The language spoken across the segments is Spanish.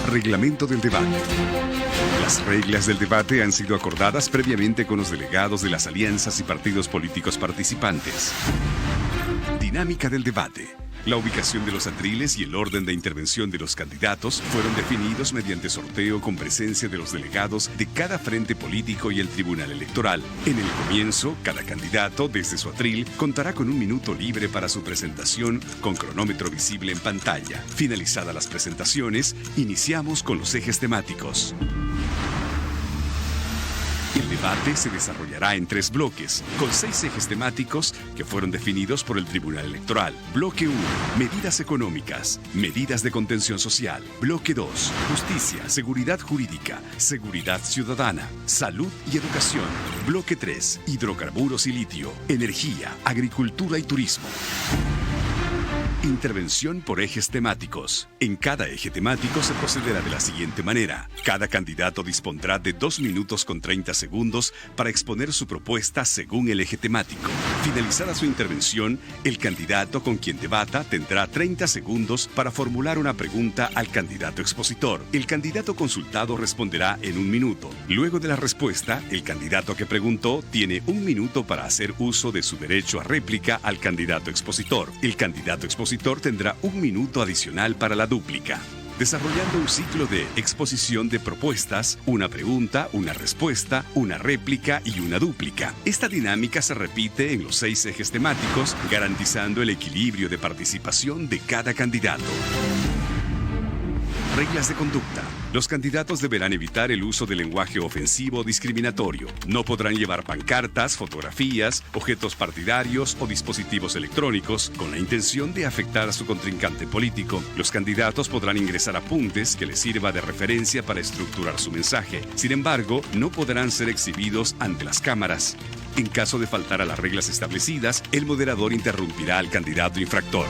Reglamento del debate. Las reglas del debate han sido acordadas previamente con los delegados de las alianzas y partidos políticos participantes. Dinámica del debate. La ubicación de los atriles y el orden de intervención de los candidatos fueron definidos mediante sorteo con presencia de los delegados de cada frente político y el Tribunal Electoral. En el comienzo, cada candidato, desde su atril, contará con 1 minuto libre para su presentación con cronómetro visible en pantalla. Finalizadas las presentaciones, iniciamos con los ejes temáticos. El debate se desarrollará en 3 bloques, con 6 ejes temáticos que fueron definidos por el Tribunal Electoral. Bloque 1, medidas económicas, medidas de contención social. Bloque 2, justicia, seguridad jurídica, seguridad ciudadana, salud y educación. Bloque 3, hidrocarburos y litio, energía, agricultura y turismo. Intervención por ejes temáticos. En cada eje temático se procederá de la siguiente manera. Cada candidato dispondrá de 2 minutos con 30 segundos para exponer su propuesta según el eje temático. Finalizada su intervención, el candidato con quien debata tendrá 30 segundos para formular una pregunta al candidato expositor. El candidato consultado responderá en 1 minuto. Luego de la respuesta, el candidato que preguntó tiene 1 minuto para hacer uso de su derecho a réplica al candidato expositor. El candidato expositor tendrá 1 minuto adicional para la dúplica, desarrollando un ciclo de exposición de propuestas, una pregunta, una respuesta, una réplica y una dúplica. Esta dinámica se repite en los 6 ejes temáticos, garantizando el equilibrio de participación de cada candidato. Reglas de conducta. Los candidatos deberán evitar el uso de lenguaje ofensivo o discriminatorio. No podrán llevar pancartas, fotografías, objetos partidarios o dispositivos electrónicos con la intención de afectar a su contrincante político. Los candidatos podrán ingresar apuntes que les sirva de referencia para estructurar su mensaje. Sin embargo, no podrán ser exhibidos ante las cámaras. En caso de faltar a las reglas establecidas, el moderador interrumpirá al candidato infractor.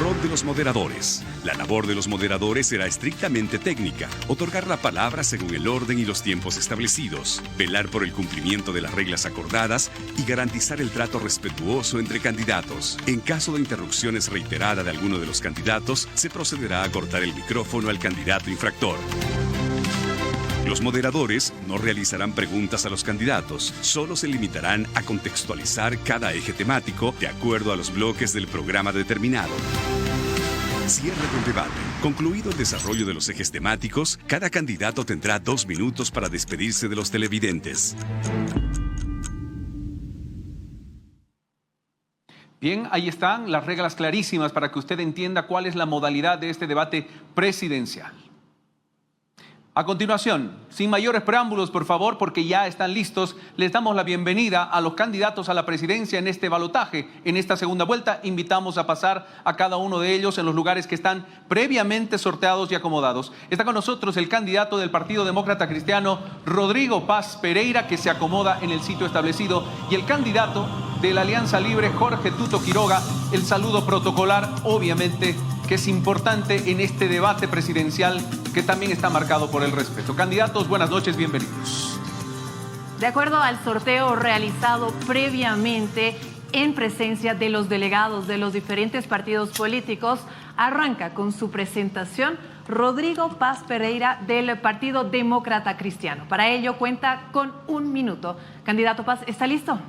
Rol de los moderadores. La labor de los moderadores será estrictamente técnica, otorgar la palabra según el orden y los tiempos establecidos, velar por el cumplimiento de las reglas acordadas y garantizar el trato respetuoso entre candidatos. En caso de interrupciones reiteradas de alguno de los candidatos, se procederá a cortar el micrófono al candidato infractor. Los moderadores no realizarán preguntas a los candidatos, solo se limitarán a contextualizar cada eje temático de acuerdo a los bloques del programa determinado. Cierre del debate. Concluido el desarrollo de los ejes temáticos, cada candidato tendrá 2 minutos para despedirse de los televidentes. Bien, ahí están las reglas clarísimas para que usted entienda cuál es la modalidad de este debate presidencial. A continuación, sin mayores preámbulos, por favor, porque ya están listos, les damos la bienvenida a los candidatos a la presidencia en este balotaje. En esta segunda vuelta, invitamos a pasar a cada uno de ellos en los lugares que están previamente sorteados y acomodados. Está con nosotros el candidato del Partido Demócrata Cristiano, Rodrigo Paz Pereira, que se acomoda en el sitio establecido, y el candidato de la Alianza Libre, Jorge Tuto Quiroga. El saludo protocolar, obviamente, que es importante en este debate presidencial que también está marcado por el respeto. Candidatos, buenas noches, bienvenidos. De acuerdo al sorteo realizado previamente en presencia de los delegados de los diferentes partidos políticos, arranca con su presentación Rodrigo Paz Pereira del Partido Demócrata Cristiano. Para ello cuenta con 1 minuto. Candidato Paz, ¿está listo?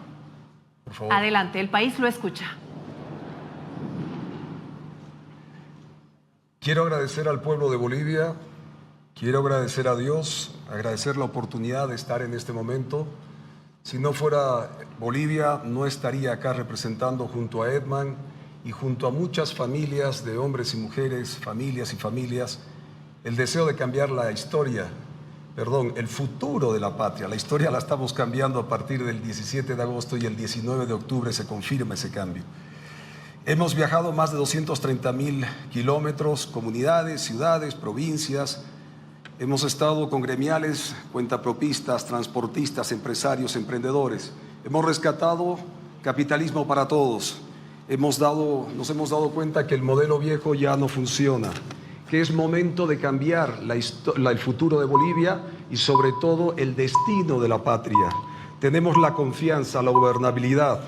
Por favor. Adelante, el país lo escucha. Quiero agradecer al pueblo de Bolivia, quiero agradecer a Dios, agradecer la oportunidad de estar en este momento. Si no fuera Bolivia, no estaría acá representando junto a Edman y junto a muchas familias de hombres y mujeres, familias y familias, el deseo de cambiar la historia, el futuro de la patria. La historia la estamos cambiando a partir del 17 de agosto y el 19 de octubre se confirma ese cambio. Hemos viajado más de 230.000 kilómetros, comunidades, ciudades, provincias. Hemos estado con gremiales, cuentapropistas, transportistas, empresarios, emprendedores. Hemos rescatado capitalismo para todos. Nos hemos dado cuenta que el modelo viejo ya no funciona, que es momento de cambiar el futuro de Bolivia y sobre todo el destino de la patria. Tenemos la confianza, la gobernabilidad.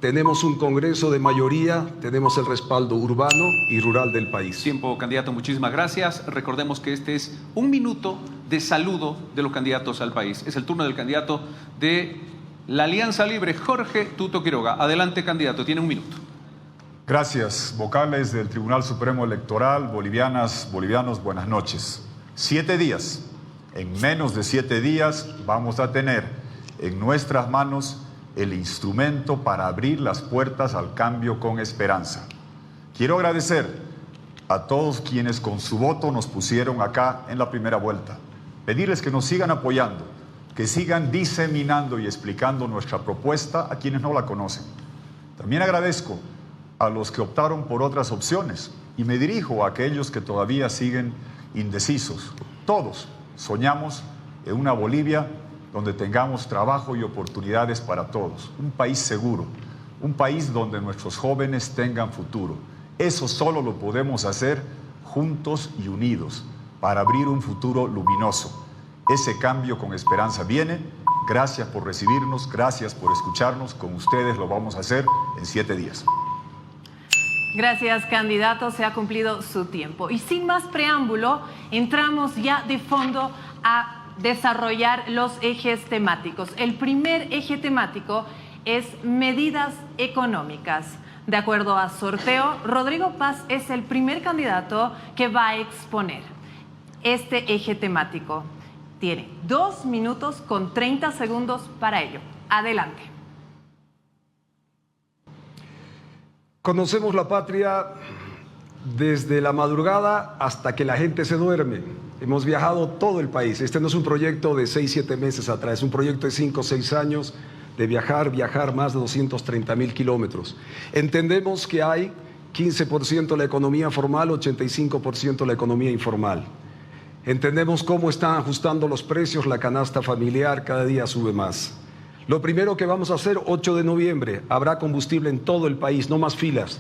tenemos un Congreso de mayoría, tenemos el respaldo urbano y rural del país. Tiempo, candidato, muchísimas gracias. Recordemos que este es un minuto de saludo de los candidatos al país. Es el turno del candidato de la Alianza Libre, Jorge Tuto Quiroga. Adelante, candidato, tiene un minuto. Gracias, vocales del Tribunal Supremo Electoral, bolivianas, bolivianos, buenas noches. 7 días, en menos de 7 días vamos a tener en nuestras manos el instrumento para abrir las puertas al cambio con esperanza. Quiero agradecer a todos quienes con su voto nos pusieron acá en la primera vuelta. Pedirles que nos sigan apoyando, que sigan diseminando y explicando nuestra propuesta a quienes no la conocen. También agradezco a los que optaron por otras opciones y me dirijo a aquellos que todavía siguen indecisos. Todos soñamos en una Bolivia donde tengamos trabajo y oportunidades para todos, un país seguro, un país donde nuestros jóvenes tengan futuro. Eso solo lo podemos hacer juntos y unidos para abrir un futuro luminoso. Ese cambio con esperanza viene. Gracias por recibirnos, gracias por escucharnos. Con ustedes lo vamos a hacer en 7 días. Gracias, candidato. Se ha cumplido su tiempo. Y sin más preámbulo, entramos ya de fondo a desarrollar los ejes temáticos. El primer eje temático es medidas económicas. De acuerdo a sorteo, Rodrigo Paz es el primer candidato que va a exponer este eje temático. Tiene 2 minutos con 30 segundos para ello. Adelante. Conocemos la patria desde la madrugada hasta que la gente se duerme. Hemos viajado todo el país. Este no es un proyecto de 6-7 meses atrás, es un proyecto de 5 o 6 años de viajar más de 230.000 kilómetros. Entendemos que hay 15% la economía formal, 85% la economía informal. Entendemos cómo están ajustando los precios, la canasta familiar cada día sube más. Lo primero que vamos a hacer, 8 de noviembre, habrá combustible en todo el país, no más filas,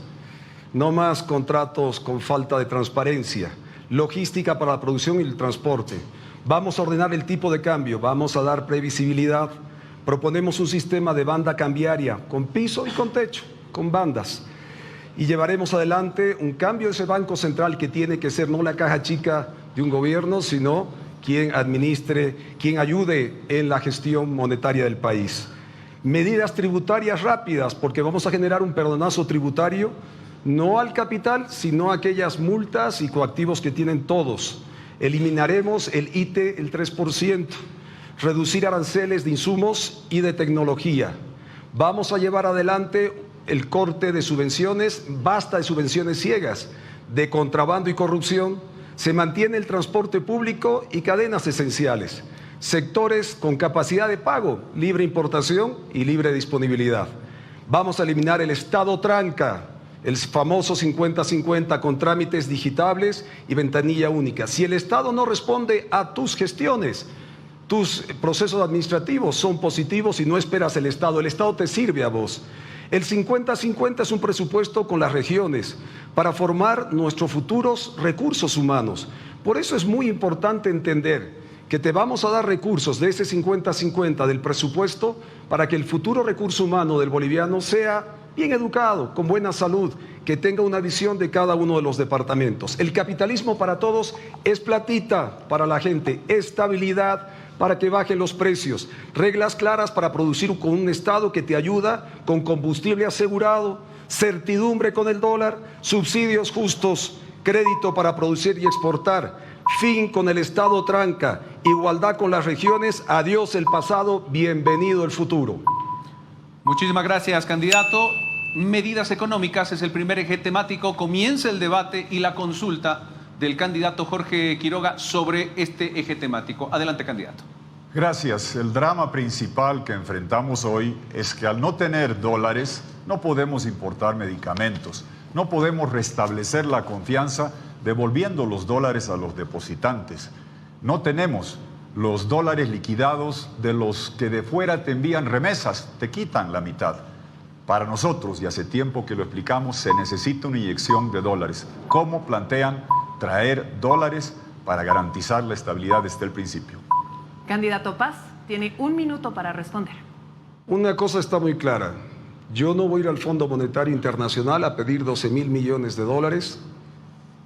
no más contratos con falta de transparencia, logística para la producción y el transporte. Vamos a ordenar el tipo de cambio, vamos a dar previsibilidad. Proponemos un sistema de banda cambiaria con piso y con techo, con bandas. Y llevaremos adelante un cambio de ese Banco Central que tiene que ser no la caja chica de un gobierno, sino quien administre, quien ayude en la gestión monetaria del país. Medidas tributarias rápidas, porque vamos a generar un perdonazo tributario, no al capital, sino a aquellas multas y coactivos que tienen todos. Eliminaremos el ITE, el 3%, reducir aranceles de insumos y de tecnología. Vamos a llevar adelante el corte de subvenciones, basta de subvenciones ciegas, de contrabando y corrupción. Se mantiene el transporte público y cadenas esenciales, sectores con capacidad de pago, libre importación y libre disponibilidad. Vamos a eliminar el Estado tranca, el famoso 50-50 con trámites digitables y ventanilla única. Si el Estado no responde a tus gestiones, tus procesos administrativos son positivos y no esperas el Estado te sirve a vos. El 50-50 es un presupuesto con las regiones para formar nuestros futuros recursos humanos. Por eso es muy importante entender que te vamos a dar recursos de ese 50-50 del presupuesto para que el futuro recurso humano del boliviano sea bien educado, con buena salud, que tenga una visión de cada uno de los departamentos. El capitalismo para todos es platita para la gente, estabilidad para que bajen los precios, reglas claras para producir con un Estado que te ayuda, con combustible asegurado, certidumbre con el dólar, subsidios justos, crédito para producir y exportar, fin con el Estado tranca, igualdad con las regiones, adiós el pasado, bienvenido el futuro. Muchísimas gracias, candidato. Medidas económicas es el primer eje temático. Comienza el debate y la consulta del candidato Jorge Quiroga sobre este eje temático. Adelante, candidato. Gracias. El drama principal que enfrentamos hoy es que al no tener dólares no podemos importar medicamentos, no podemos restablecer la confianza devolviendo los dólares a los depositantes. No tenemos los dólares liquidados de los que de fuera te envían remesas, te quitan la mitad. Para nosotros, y hace tiempo que lo explicamos, se necesita una inyección de dólares. ¿Cómo plantean traer dólares para garantizar la estabilidad desde el principio? Candidato Paz, tiene 1 minuto para responder. Una cosa está muy clara. Yo no voy a ir al Fondo Monetario Internacional a pedir 12.000 millones de dólares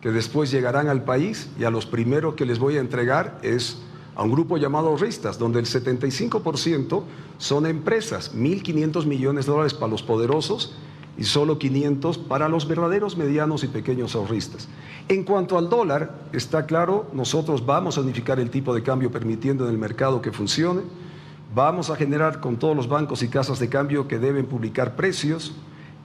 que después llegarán al país, y a los primeros que les voy a entregar es a un grupo llamado ahorristas, donde el 75% son empresas, 1.500 millones de dólares para los poderosos y solo 500 para los verdaderos medianos y pequeños ahorristas. En cuanto al dólar, está claro, nosotros vamos a unificar el tipo de cambio permitiendo en el mercado que funcione, vamos a generar con todos los bancos y casas de cambio que deben publicar precios.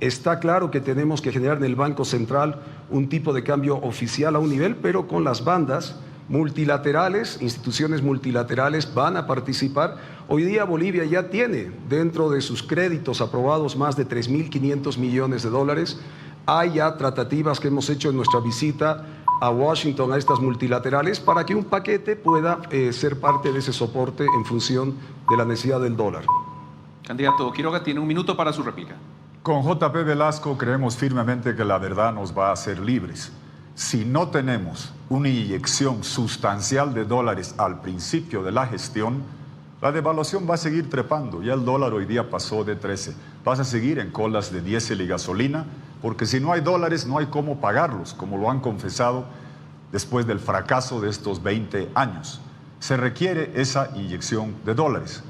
Está claro que tenemos que generar en el Banco Central un tipo de cambio oficial a un nivel, pero con las bandas multilaterales, instituciones multilaterales van a participar. Hoy día Bolivia ya tiene dentro de sus créditos aprobados más de 3.500 millones de dólares. Hay ya tratativas que hemos hecho en nuestra visita a Washington a estas multilaterales para que un paquete pueda ser parte de ese soporte en función de la necesidad del dólar. Candidato Quiroga tiene un minuto para su réplica. Con JP Velasco creemos firmemente que la verdad nos va a hacer libres. Si no tenemos una inyección sustancial de dólares al principio de la gestión, la devaluación va a seguir trepando. Ya el dólar hoy día pasó de 13. Vas a seguir en colas de diésel y gasolina, porque si no hay dólares no hay cómo pagarlos, como lo han confesado después del fracaso de estos 20 años. Se requiere esa inyección de dólares.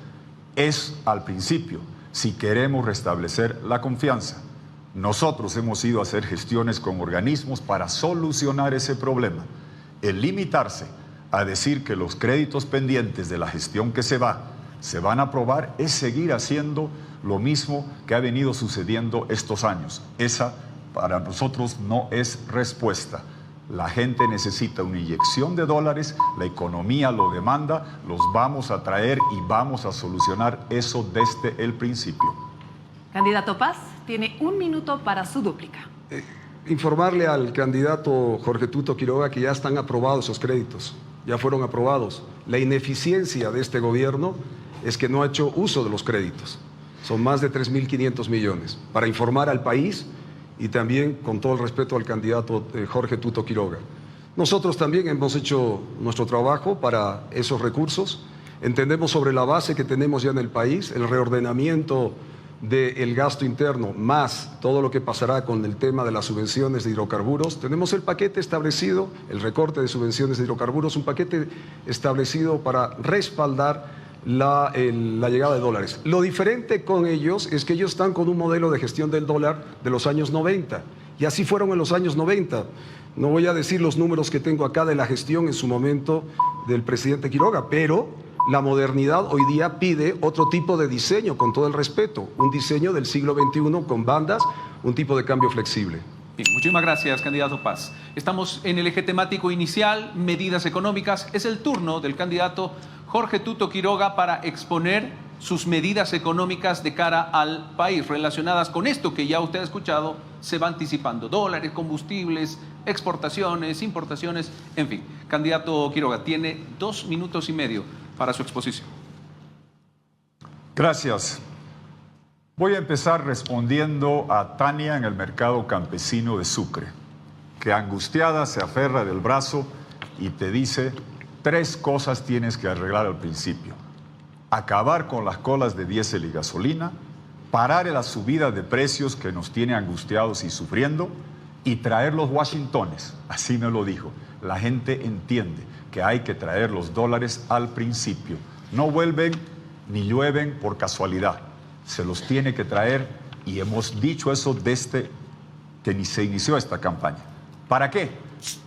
Es al principio, si queremos restablecer la confianza. Nosotros hemos ido a hacer gestiones con organismos para solucionar ese problema. El limitarse a decir que los créditos pendientes de la gestión que se van a aprobar es seguir haciendo lo mismo que ha venido sucediendo estos años. Esa para nosotros no es respuesta. La gente necesita una inyección de dólares, la economía lo demanda, los vamos a traer y vamos a solucionar eso desde el principio. Candidato Paz, tiene un minuto para su dúplica. Informarle al candidato Jorge Tuto Quiroga que ya están aprobados esos créditos, ya fueron aprobados. La ineficiencia de este gobierno es que no ha hecho uso de los créditos. Son más de 3.500 millones. Para informar al país y también con todo el respeto al candidato Jorge Tuto Quiroga. Nosotros también hemos hecho nuestro trabajo para esos recursos. Entendemos sobre la base que tenemos ya en el país, el reordenamiento del gasto interno, más todo lo que pasará con el tema de las subvenciones de hidrocarburos. Tenemos el paquete establecido, el recorte de subvenciones de hidrocarburos, un paquete establecido para respaldar la llegada de dólares. Lo diferente con ellos es que ellos están con un modelo de gestión del dólar de los años 90, y así fueron en los años 90. No voy a decir los números que tengo acá de la gestión en su momento del presidente Quiroga, pero la modernidad hoy día pide otro tipo de diseño, con todo el respeto, un diseño del siglo XXI con bandas, un tipo de cambio flexible. Bien, muchísimas gracias, candidato Paz. Estamos en el eje temático inicial, medidas económicas. Es el turno del candidato Jorge Tuto Quiroga para exponer sus medidas económicas de cara al país, relacionadas con esto que ya usted ha escuchado, se va anticipando: dólares, combustibles, exportaciones, importaciones, en fin. Candidato Quiroga, tiene 2 minutos y medio para su exposición. Gracias. Voy a empezar respondiendo a Tania en el mercado campesino de Sucre, que angustiada se aferra del brazo y te dice: 3 cosas tienes que arreglar al principio. Acabar con las colas de diésel y gasolina, parar la subida de precios que nos tiene angustiados y sufriendo, y traer los Washingtones. Así me lo dijo. La gente entiende que hay que traer los dólares al principio. No vuelven ni llueven por casualidad. Se los tiene que traer, y hemos dicho eso desde que se inició esta campaña. ¿Para qué?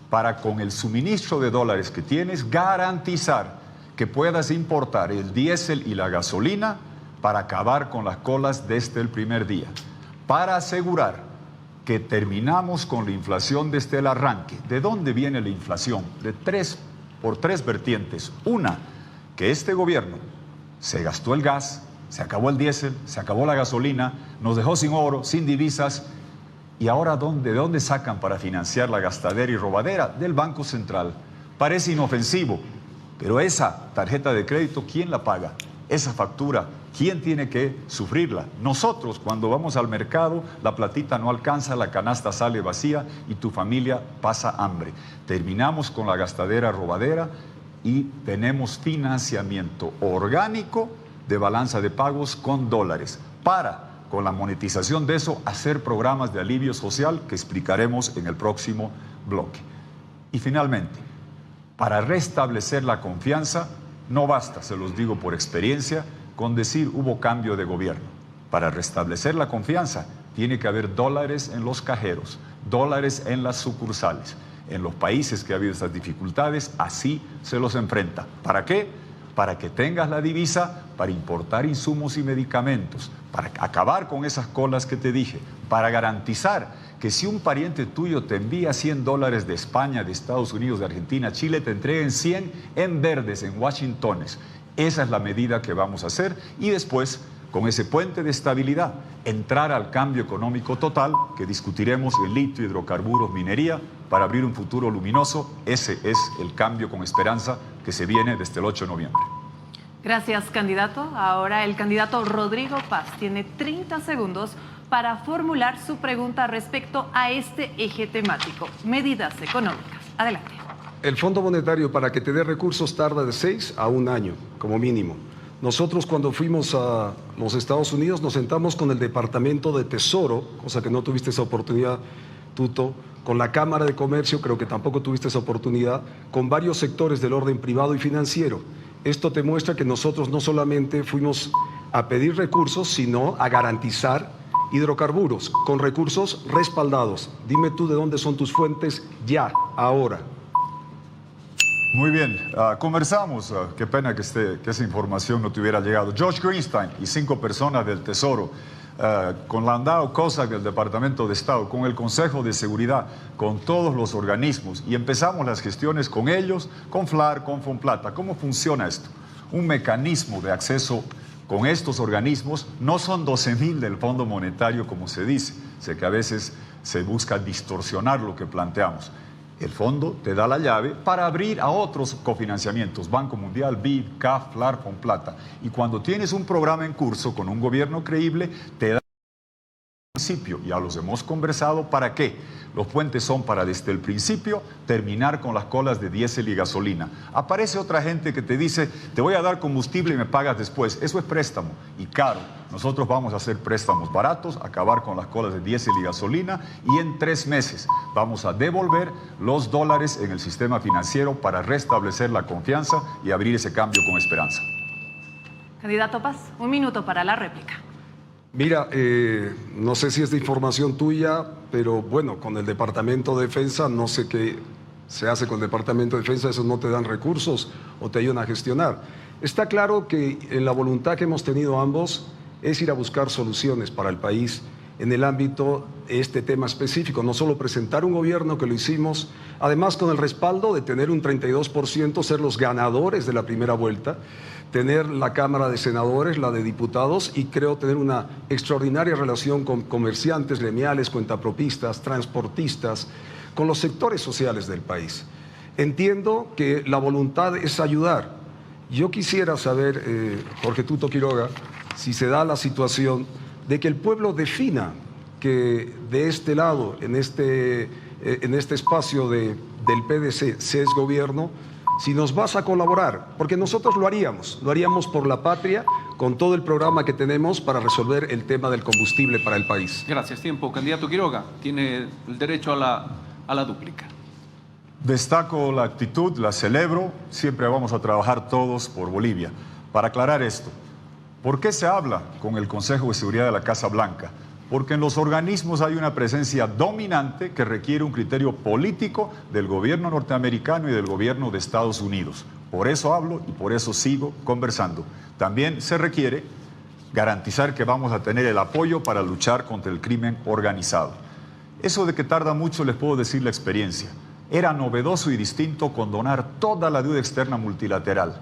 Para, con el suministro de dólares que tienes, garantizar que puedas importar el diésel y la gasolina para acabar con las colas desde el primer día. Para asegurar que terminamos con la inflación desde el arranque. ¿De dónde viene la inflación? Por tres vertientes. Una, que este gobierno se gastó el gas, se acabó el diésel, se acabó la gasolina, nos dejó sin oro, sin divisas. ¿Y ahora de dónde sacan para financiar la gastadera y robadera? Del Banco Central. Parece inofensivo, pero esa tarjeta de crédito, ¿quién la paga? Esa factura, ¿quién tiene que sufrirla? Nosotros, cuando vamos al mercado, la platita no alcanza, la canasta sale vacía y tu familia pasa hambre. Terminamos con la gastadera robadera y tenemos financiamiento orgánico de balanza de pagos con dólares para con la monetización de eso, hacer programas de alivio social que explicaremos en el próximo bloque. Y finalmente, para restablecer la confianza, no basta, se los digo por experiencia, con decir hubo cambio de gobierno. Para restablecer la confianza, tiene que haber dólares en los cajeros, dólares en las sucursales. En los países que ha habido estas dificultades, así se los enfrenta. ¿Para qué? Para que tengas la divisa para importar insumos y medicamentos, para acabar con esas colas que te dije, para garantizar que si un pariente tuyo te envía $100 de España, de Estados Unidos, de Argentina, Chile, te entreguen 100 en verdes, en Washingtones. Esa es la medida que vamos a hacer y después, con ese puente de estabilidad, entrar al cambio económico total que discutiremos en litio, hidrocarburos, minería, para abrir un futuro luminoso. Ese es el cambio con esperanza que se viene desde el 8 de noviembre. Gracias, candidato. Ahora el candidato Rodrigo Paz tiene 30 segundos para formular su pregunta respecto a este eje temático, medidas económicas. Adelante. El Fondo Monetario, para que te dé recursos, tarda de 6 a 1 año, como mínimo. Nosotros, cuando fuimos a los Estados Unidos, nos sentamos con el Departamento de Tesoro, cosa que no tuviste esa oportunidad, Tuto, con la Cámara de Comercio, creo que tampoco tuviste esa oportunidad, con varios sectores del orden privado y financiero. Esto te muestra que nosotros no solamente fuimos a pedir recursos, sino a garantizar hidrocarburos con recursos respaldados. Dime tú de dónde son tus fuentes ya, ahora. Muy bien, conversamos, qué pena que esa información no te hubiera llegado. George Greenstein y 5 personas del Tesoro, con Landau Cossack del Departamento de Estado, con el Consejo de Seguridad, con todos los organismos, y empezamos las gestiones con ellos, con FLAR, con Fonplata. ¿Cómo funciona esto? Un mecanismo de acceso con estos organismos. No son 12.000 del Fondo Monetario como se dice, sé que a veces se busca distorsionar lo que planteamos. El fondo te da la llave para abrir a otros cofinanciamientos, Banco Mundial, BID, CAF, FLAR, Fonplata. Y cuando tienes un programa en curso con un gobierno creíble, te da el principio. Ya los hemos conversado. ¿Para qué? Los puentes son para desde el principio terminar con las colas de diésel y gasolina. Aparece otra gente que te dice, te voy a dar combustible y me pagas después. Eso es préstamo y caro. Nosotros vamos a hacer préstamos baratos, acabar con las colas de diésel y gasolina, y en 3 meses vamos a devolver los dólares en el sistema financiero para restablecer la confianza y abrir ese cambio con esperanza. Candidato Paz, 1 minuto para la réplica. Mira, no sé si es de información tuya, pero bueno, con el Departamento de Defensa, no sé qué se hace con el Departamento de Defensa, esos no te dan recursos o te ayudan a gestionar. Está claro que la voluntad que hemos tenido ambos es ir a buscar soluciones para el país en el ámbito de este tema específico, no solo presentar un gobierno, que lo hicimos, además con el respaldo de tener un 32%, ser los ganadores de la primera vuelta, tener la Cámara de Senadores, la de Diputados, y creo tener una extraordinaria relación con comerciantes, gremiales, cuentapropistas, transportistas, con los sectores sociales del país. Entiendo que la voluntad es ayudar. Yo quisiera saber, Jorge Tuto Quiroga, si se da la situación de que el pueblo defina que de este lado, en este espacio del PDC, se es gobierno, si nos vas a colaborar, porque nosotros lo haríamos por la patria, con todo el programa que tenemos para resolver el tema del combustible para el país. Gracias. Tiempo. Candidato Quiroga, tiene el derecho a la dúplica. Destaco la actitud, la celebro, siempre vamos a trabajar todos por Bolivia. Para aclarar esto, ¿por qué se habla con el Consejo de Seguridad de la Casa Blanca? Porque en los organismos hay una presencia dominante que requiere un criterio político del gobierno norteamericano y del gobierno de Estados Unidos. Por eso hablo y por eso sigo conversando. También se requiere garantizar que vamos a tener el apoyo para luchar contra el crimen organizado. Eso de que tarda mucho, les puedo decir la experiencia. Era novedoso y distinto condonar toda la deuda externa multilateral.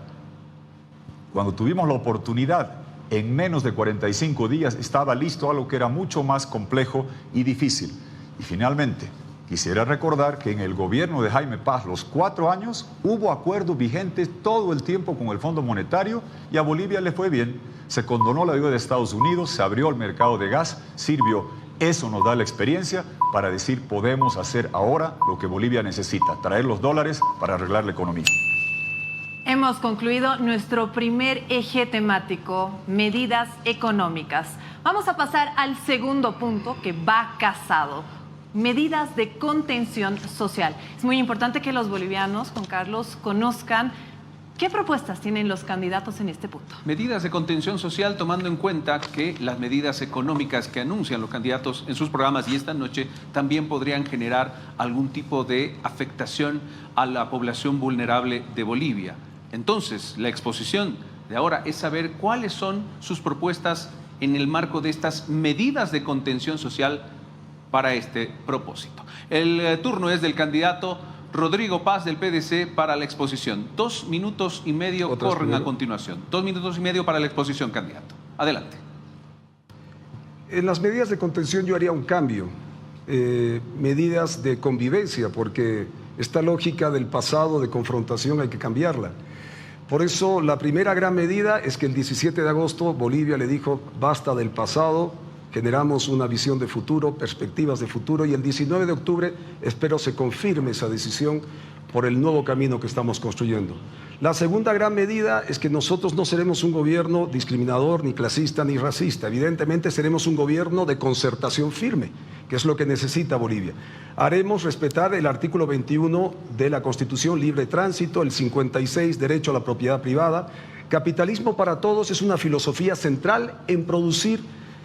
Cuando tuvimos la oportunidad, en menos de 45 días estaba listo algo que era mucho más complejo y difícil. Y finalmente, quisiera recordar que en el gobierno de Jaime Paz, los 4 años, hubo acuerdos vigentes todo el tiempo con el Fondo Monetario y a Bolivia le fue bien. Se condonó la deuda de Estados Unidos, se abrió el mercado de gas, sirvió. Eso nos da la experiencia para decir podemos hacer ahora lo que Bolivia necesita, traer los dólares para arreglar la economía. Hemos concluido nuestro primer eje temático, medidas económicas. Vamos a pasar al segundo punto que va casado. Medidas de contención social. Es muy importante que los bolivianos, Juan Carlos, conozcan qué propuestas tienen los candidatos en este punto. Medidas de contención social, tomando en cuenta que las medidas económicas que anuncian los candidatos en sus programas y esta noche también podrían generar algún tipo de afectación a la población vulnerable de Bolivia. Entonces, la exposición de ahora es saber cuáles son sus propuestas en el marco de estas medidas de contención social para este propósito. El turno es del candidato Rodrigo Paz del PDC para la exposición. 2 minutos y medio corren a continuación. 2 minutos y medio para la exposición, candidato. Adelante. En las medidas de contención yo haría un cambio. Medidas de convivencia, porque esta lógica del pasado de confrontación hay que cambiarla. Por eso la primera gran medida es que el 17 de agosto Bolivia le dijo basta del pasado, generamos una visión de futuro, perspectivas de futuro, y el 19 de octubre espero se confirme esa decisión por el nuevo camino que estamos construyendo. La segunda gran medida es que nosotros no seremos un gobierno discriminador, ni clasista, ni racista. Evidentemente seremos un gobierno de concertación firme, que es lo que necesita Bolivia. Haremos respetar el artículo 21 de la Constitución, libre tránsito, el 56, derecho a la propiedad privada. Capitalismo para todos es una filosofía central en producir.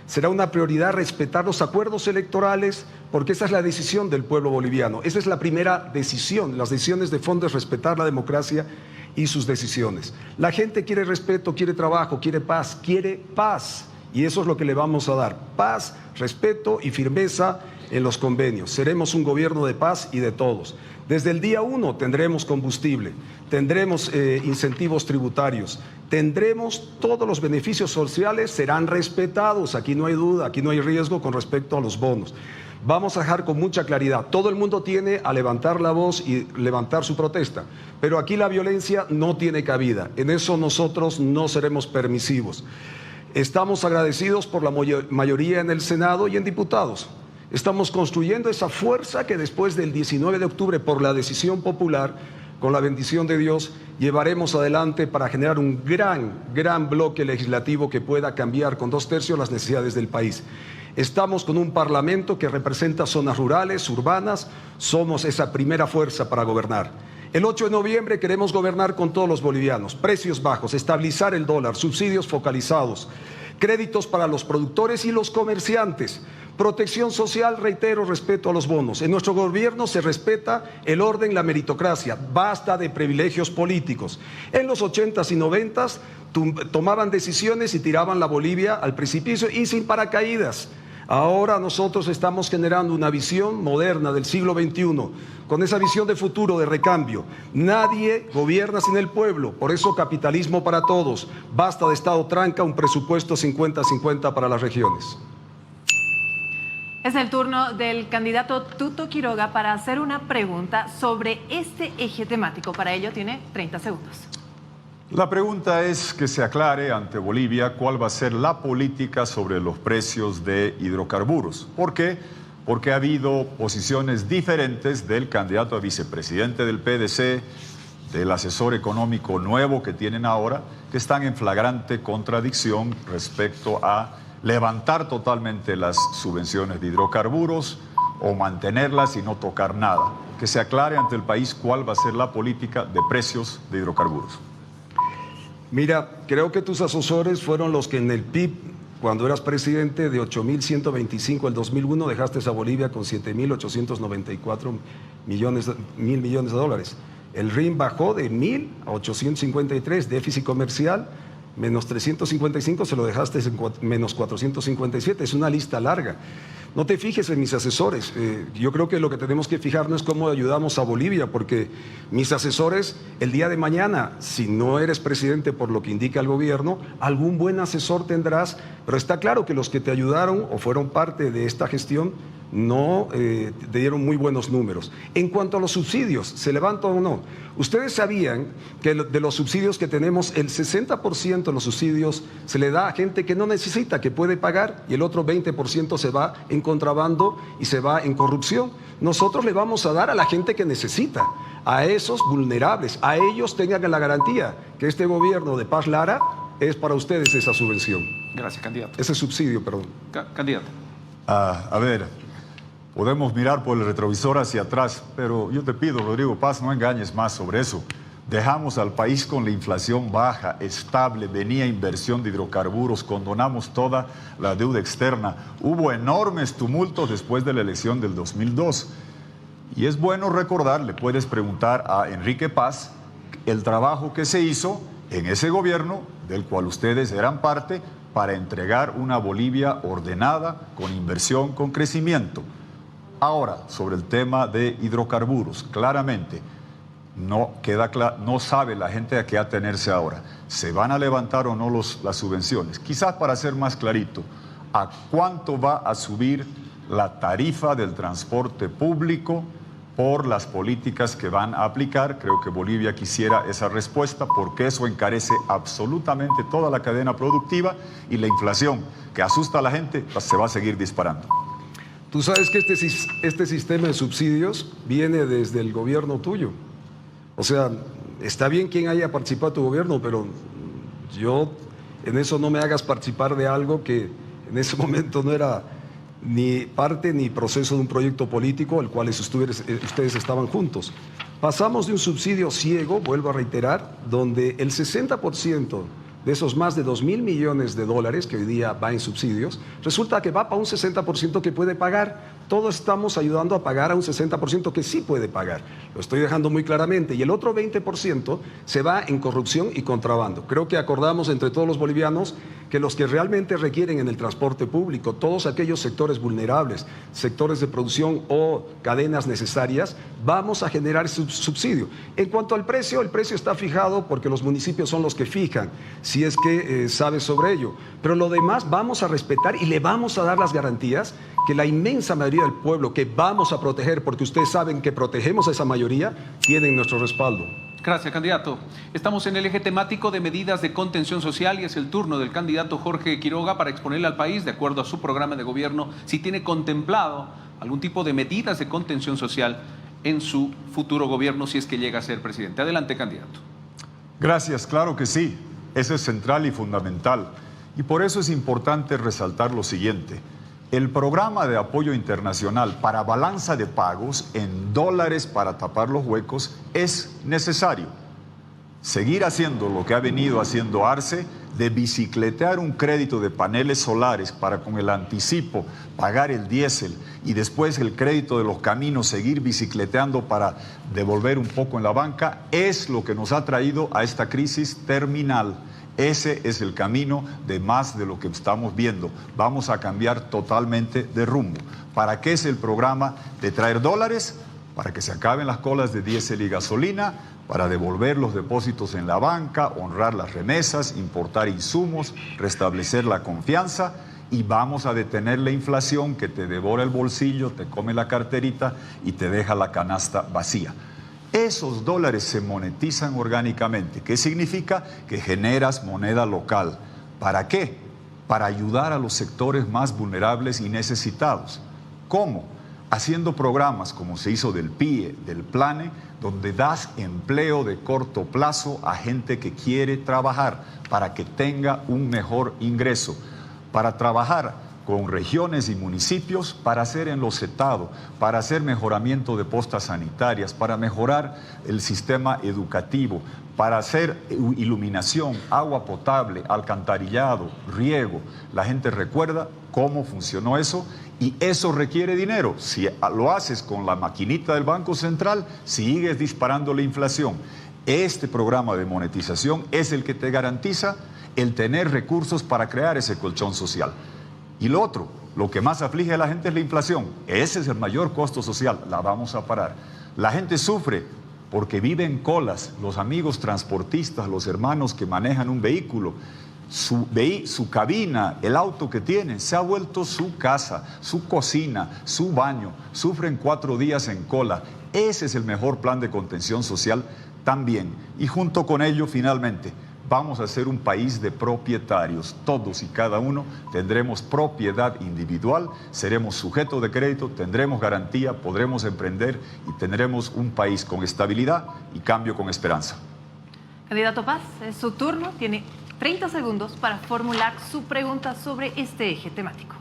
Será una prioridad respetar los acuerdos electorales, porque esa es la decisión del pueblo boliviano. Esa es la primera decisión. Las decisiones de fondo es respetar la democracia y sus decisiones. La gente quiere respeto, quiere trabajo, quiere paz, y eso es lo que le vamos a dar. Paz, respeto y firmeza en los convenios. Seremos un gobierno de paz y de todos. Desde el día 1 tendremos combustible, tendremos incentivos tributarios, tendremos todos los beneficios sociales, serán respetados, aquí no hay duda, aquí no hay riesgo con respecto a los bonos. Vamos a dejar con mucha claridad, todo el mundo tiene a levantar la voz y levantar su protesta, pero aquí la violencia no tiene cabida, en eso nosotros no seremos permisivos. Estamos agradecidos por la mayoría en el Senado y en diputados. Estamos construyendo esa fuerza que después del 19 de octubre, por la decisión popular, con la bendición de Dios, llevaremos adelante para generar un gran bloque legislativo que pueda cambiar con 2/3 las necesidades del país. Estamos con un parlamento que representa zonas rurales, urbanas, somos esa primera fuerza para gobernar. El 8 de noviembre queremos gobernar con todos los bolivianos, precios bajos, estabilizar el dólar, subsidios focalizados, créditos para los productores y los comerciantes, protección social, reitero, respeto a los bonos. En nuestro gobierno se respeta el orden, la meritocracia, basta de privilegios políticos. En los 80s y 90s tomaban decisiones y tiraban la Bolivia al precipicio y sin paracaídas. Ahora nosotros estamos generando una visión moderna del siglo XXI, con esa visión de futuro, de recambio. Nadie gobierna sin el pueblo, por eso capitalismo para todos. Basta de Estado tranca, un presupuesto 50-50 para las regiones. Es el turno del candidato Tuto Quiroga para hacer una pregunta sobre este eje temático. Para ello tiene 30 segundos. La pregunta es que se aclare ante Bolivia cuál va a ser la política sobre los precios de hidrocarburos. ¿Por qué? Porque ha habido posiciones diferentes del candidato a vicepresidente del PDC, del asesor económico nuevo que tienen ahora, que están en flagrante contradicción respecto a levantar totalmente las subvenciones de hidrocarburos o mantenerlas y no tocar nada. Que se aclare ante el país cuál va a ser la política de precios de hidrocarburos. Mira, creo que tus asesores fueron los que en el PIB, cuando eras presidente, de 8.125 el 2001, dejaste a Bolivia con 7.894 millones de dólares. El RIM bajó de 1.000 a 853, déficit comercial, menos 355, se lo dejaste en menos 457, es una lista larga. No te fijes en mis asesores, yo creo que lo que tenemos que fijarnos es cómo ayudamos a Bolivia, porque mis asesores, el día de mañana, si no eres presidente por lo que indica el gobierno, algún buen asesor tendrás, pero está claro que los que te ayudaron o fueron parte de esta gestión no te dieron muy buenos números. En cuanto a los subsidios, ¿se levantan o no? Ustedes sabían que de los subsidios que tenemos, el 60% de los subsidios se le da a gente que no necesita, que puede pagar, y el otro 20% se va en contrabando y se va en corrupción. Nosotros le vamos a dar a la gente que necesita, a esos vulnerables, a ellos tengan la garantía que este gobierno de Paz Lara es para ustedes esa subvención. Gracias, candidato. Ese subsidio, perdón. Candidato. A ver, podemos mirar por el retrovisor hacia atrás, pero yo te pido, Rodrigo Paz, no engañes más sobre eso. Dejamos al país con la inflación baja, estable, venía inversión de hidrocarburos, condonamos toda la deuda externa. Hubo enormes tumultos después de la elección del 2002. Y es bueno recordarle, puedes preguntar a Enrique Paz, el trabajo que se hizo en ese gobierno, del cual ustedes eran parte, para entregar una Bolivia ordenada, con inversión, con crecimiento. Ahora, sobre el tema de hidrocarburos, claramente, no sabe la gente a qué atenerse ahora. ¿Se van a levantar o no las subvenciones? Quizás para ser más clarito, ¿a cuánto va a subir la tarifa del transporte público por las políticas que van a aplicar? Creo que Bolivia quisiera esa respuesta, porque eso encarece absolutamente toda la cadena productiva, y la inflación que asusta a la gente se va a seguir disparando. Tú sabes que este sistema de subsidios viene desde el gobierno tuyo. O sea, está bien quien haya participado en tu gobierno, pero yo en eso no me hagas participar de algo que en ese momento no era ni parte ni proceso de un proyecto político al cual ustedes estaban juntos. Pasamos de un subsidio ciego, vuelvo a reiterar, donde el 60% de esos más de 2.000 millones de dólares que hoy día va en subsidios, resulta que va para un 60% que puede pagar. Todos estamos ayudando a pagar a un 60% que sí puede pagar. Lo estoy dejando muy claramente. Y el otro 20% se va en corrupción y contrabando. Creo que acordamos entre todos los bolivianos que los que realmente requieren en el transporte público, todos aquellos sectores vulnerables, sectores de producción o cadenas necesarias, vamos a generar ese subsidio. En cuanto al precio, el precio está fijado porque los municipios son los que fijan, si es que sabes sobre ello. Pero lo demás vamos a respetar y le vamos a dar las garantías que la inmensa mayoría del pueblo que vamos a proteger, porque ustedes saben que protegemos a esa mayoría, tienen nuestro respaldo. Gracias, candidato. Estamos en el eje temático de medidas de contención social y es el turno del candidato Jorge Quiroga para exponerle al país, de acuerdo a su programa de gobierno, si tiene contemplado algún tipo de medidas de contención social en su futuro gobierno, si es que llega a ser presidente. Adelante, candidato. Gracias, claro que sí. Eso es central y fundamental. Y por eso es importante resaltar lo siguiente. El programa de apoyo internacional para balanza de pagos en dólares para tapar los huecos es necesario. Seguir haciendo lo que ha venido haciendo Arce, de bicicletear un crédito de paneles solares para con el anticipo pagar el diésel y después el crédito de los caminos seguir bicicleteando para devolver un poco en la banca, es lo que nos ha traído a esta crisis terminal. Ese es el camino de más de lo que estamos viendo. Vamos a cambiar totalmente de rumbo. ¿Para qué es el programa de traer dólares? Para que se acaben las colas de diésel y gasolina, para devolver los depósitos en la banca, honrar las remesas, importar insumos, restablecer la confianza, y vamos a detener la inflación que te devora el bolsillo, te come la carterita y te deja la canasta vacía. Esos dólares se monetizan orgánicamente. ¿Qué significa? Que generas moneda local. ¿Para qué? Para ayudar a los sectores más vulnerables y necesitados. ¿Cómo? Haciendo programas como se hizo del PIE, del PLANE, donde das empleo de corto plazo a gente que quiere trabajar para que tenga un mejor ingreso, para trabajar con regiones y municipios, para hacer en lo CETADO, para hacer mejoramiento de postas sanitarias, para mejorar el sistema educativo, para hacer iluminación, agua potable, alcantarillado, riego. La gente recuerda cómo funcionó eso y eso requiere dinero. Si lo haces con la maquinita del Banco Central, sigues disparando la inflación. Este programa de monetización es el que te garantiza el tener recursos para crear ese colchón social. Y lo otro, lo que más aflige a la gente es la inflación. Ese es el mayor costo social, la vamos a parar. La gente sufre porque vive en colas, los amigos transportistas, los hermanos que manejan un vehículo, su cabina, el auto que tienen, se ha vuelto su casa, su cocina, su baño, sufren 4 días en cola. Ese es el mejor plan de contención social también. Y junto con ello, finalmente, vamos a ser un país de propietarios. Todos y cada uno tendremos propiedad individual, seremos sujetos de crédito, tendremos garantía, podremos emprender y tendremos un país con estabilidad y cambio con esperanza. Candidato Paz, es su turno, tiene 30 segundos para formular su pregunta sobre este eje temático.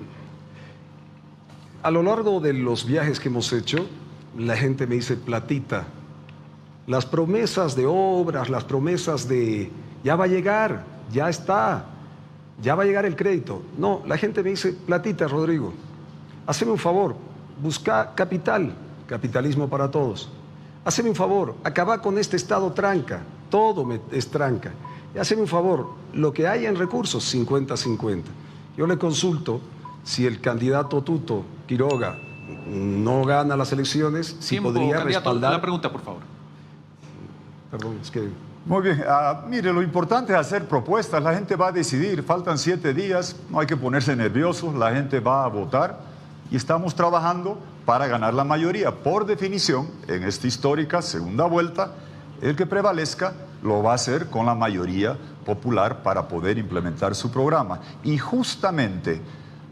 A lo largo de los viajes que hemos hecho, la gente me dice platita. Las promesas de obras, las promesas de ya va a llegar, ya está, ya va a llegar el crédito. No, la gente me dice platita, Rodrigo. Haceme un favor, busca capital, capitalismo para todos. Haceme un favor, acaba con este estado tranca, es tranca. Y haceme un favor, lo que hay en recursos, 50-50. Yo le consulto si el candidato Tuto Quiroga no gana las elecciones, si podría respaldar... La pregunta, por favor. Perdón, es que... Muy bien, mire, lo importante es hacer propuestas, la gente va a decidir, faltan 7 días, no hay que ponerse nerviosos, la gente va a votar y estamos trabajando para ganar la mayoría. Por definición, en esta histórica segunda vuelta, el que prevalezca lo va a hacer con la mayoría popular para poder implementar su programa. Y justamente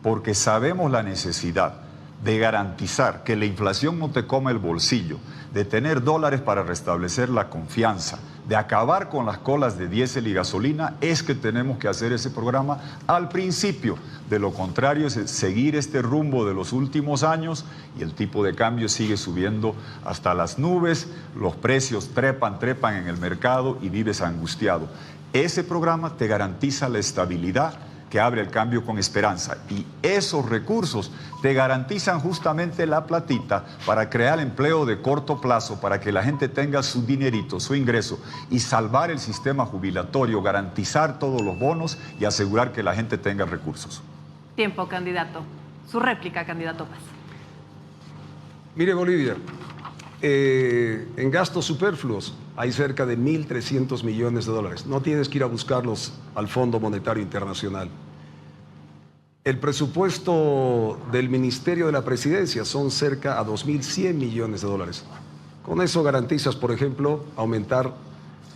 porque sabemos la necesidad de garantizar que la inflación no te coma el bolsillo, de tener dólares para restablecer la confianza, de acabar con las colas de diésel y gasolina, es que tenemos que hacer ese programa al principio. De lo contrario, es seguir este rumbo de los últimos años y el tipo de cambio sigue subiendo hasta las nubes, los precios trepan en el mercado y vives angustiado. Ese programa te garantiza la estabilidad que abre el cambio con esperanza, y esos recursos te garantizan justamente la platita para crear empleo de corto plazo, para que la gente tenga su dinerito, su ingreso, y salvar el sistema jubilatorio, garantizar todos los bonos y asegurar que la gente tenga recursos. Tiempo, candidato. Su réplica, candidato Paz. Mire, Bolivia, en gastos superfluos hay cerca de 1.300 millones de dólares. No tienes que ir a buscarlos al Fondo Monetario Internacional. El presupuesto del Ministerio de la Presidencia son cerca a 2.100 millones de dólares. Con eso garantizas, por ejemplo, aumentar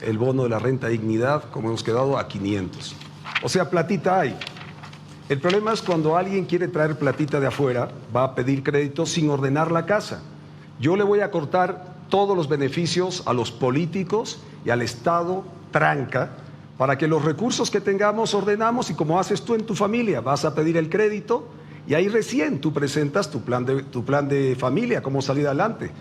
el bono de la renta dignidad, como hemos quedado, a 500. O sea, platita hay. El problema es cuando alguien quiere traer platita de afuera, va a pedir crédito sin ordenar la casa. Yo le voy a cortar todos los beneficios a los políticos y al Estado tranca, para que los recursos que tengamos ordenamos, y como haces tú en tu familia, vas a pedir el crédito y ahí recién tú presentas tu plan de familia, cómo salir adelante.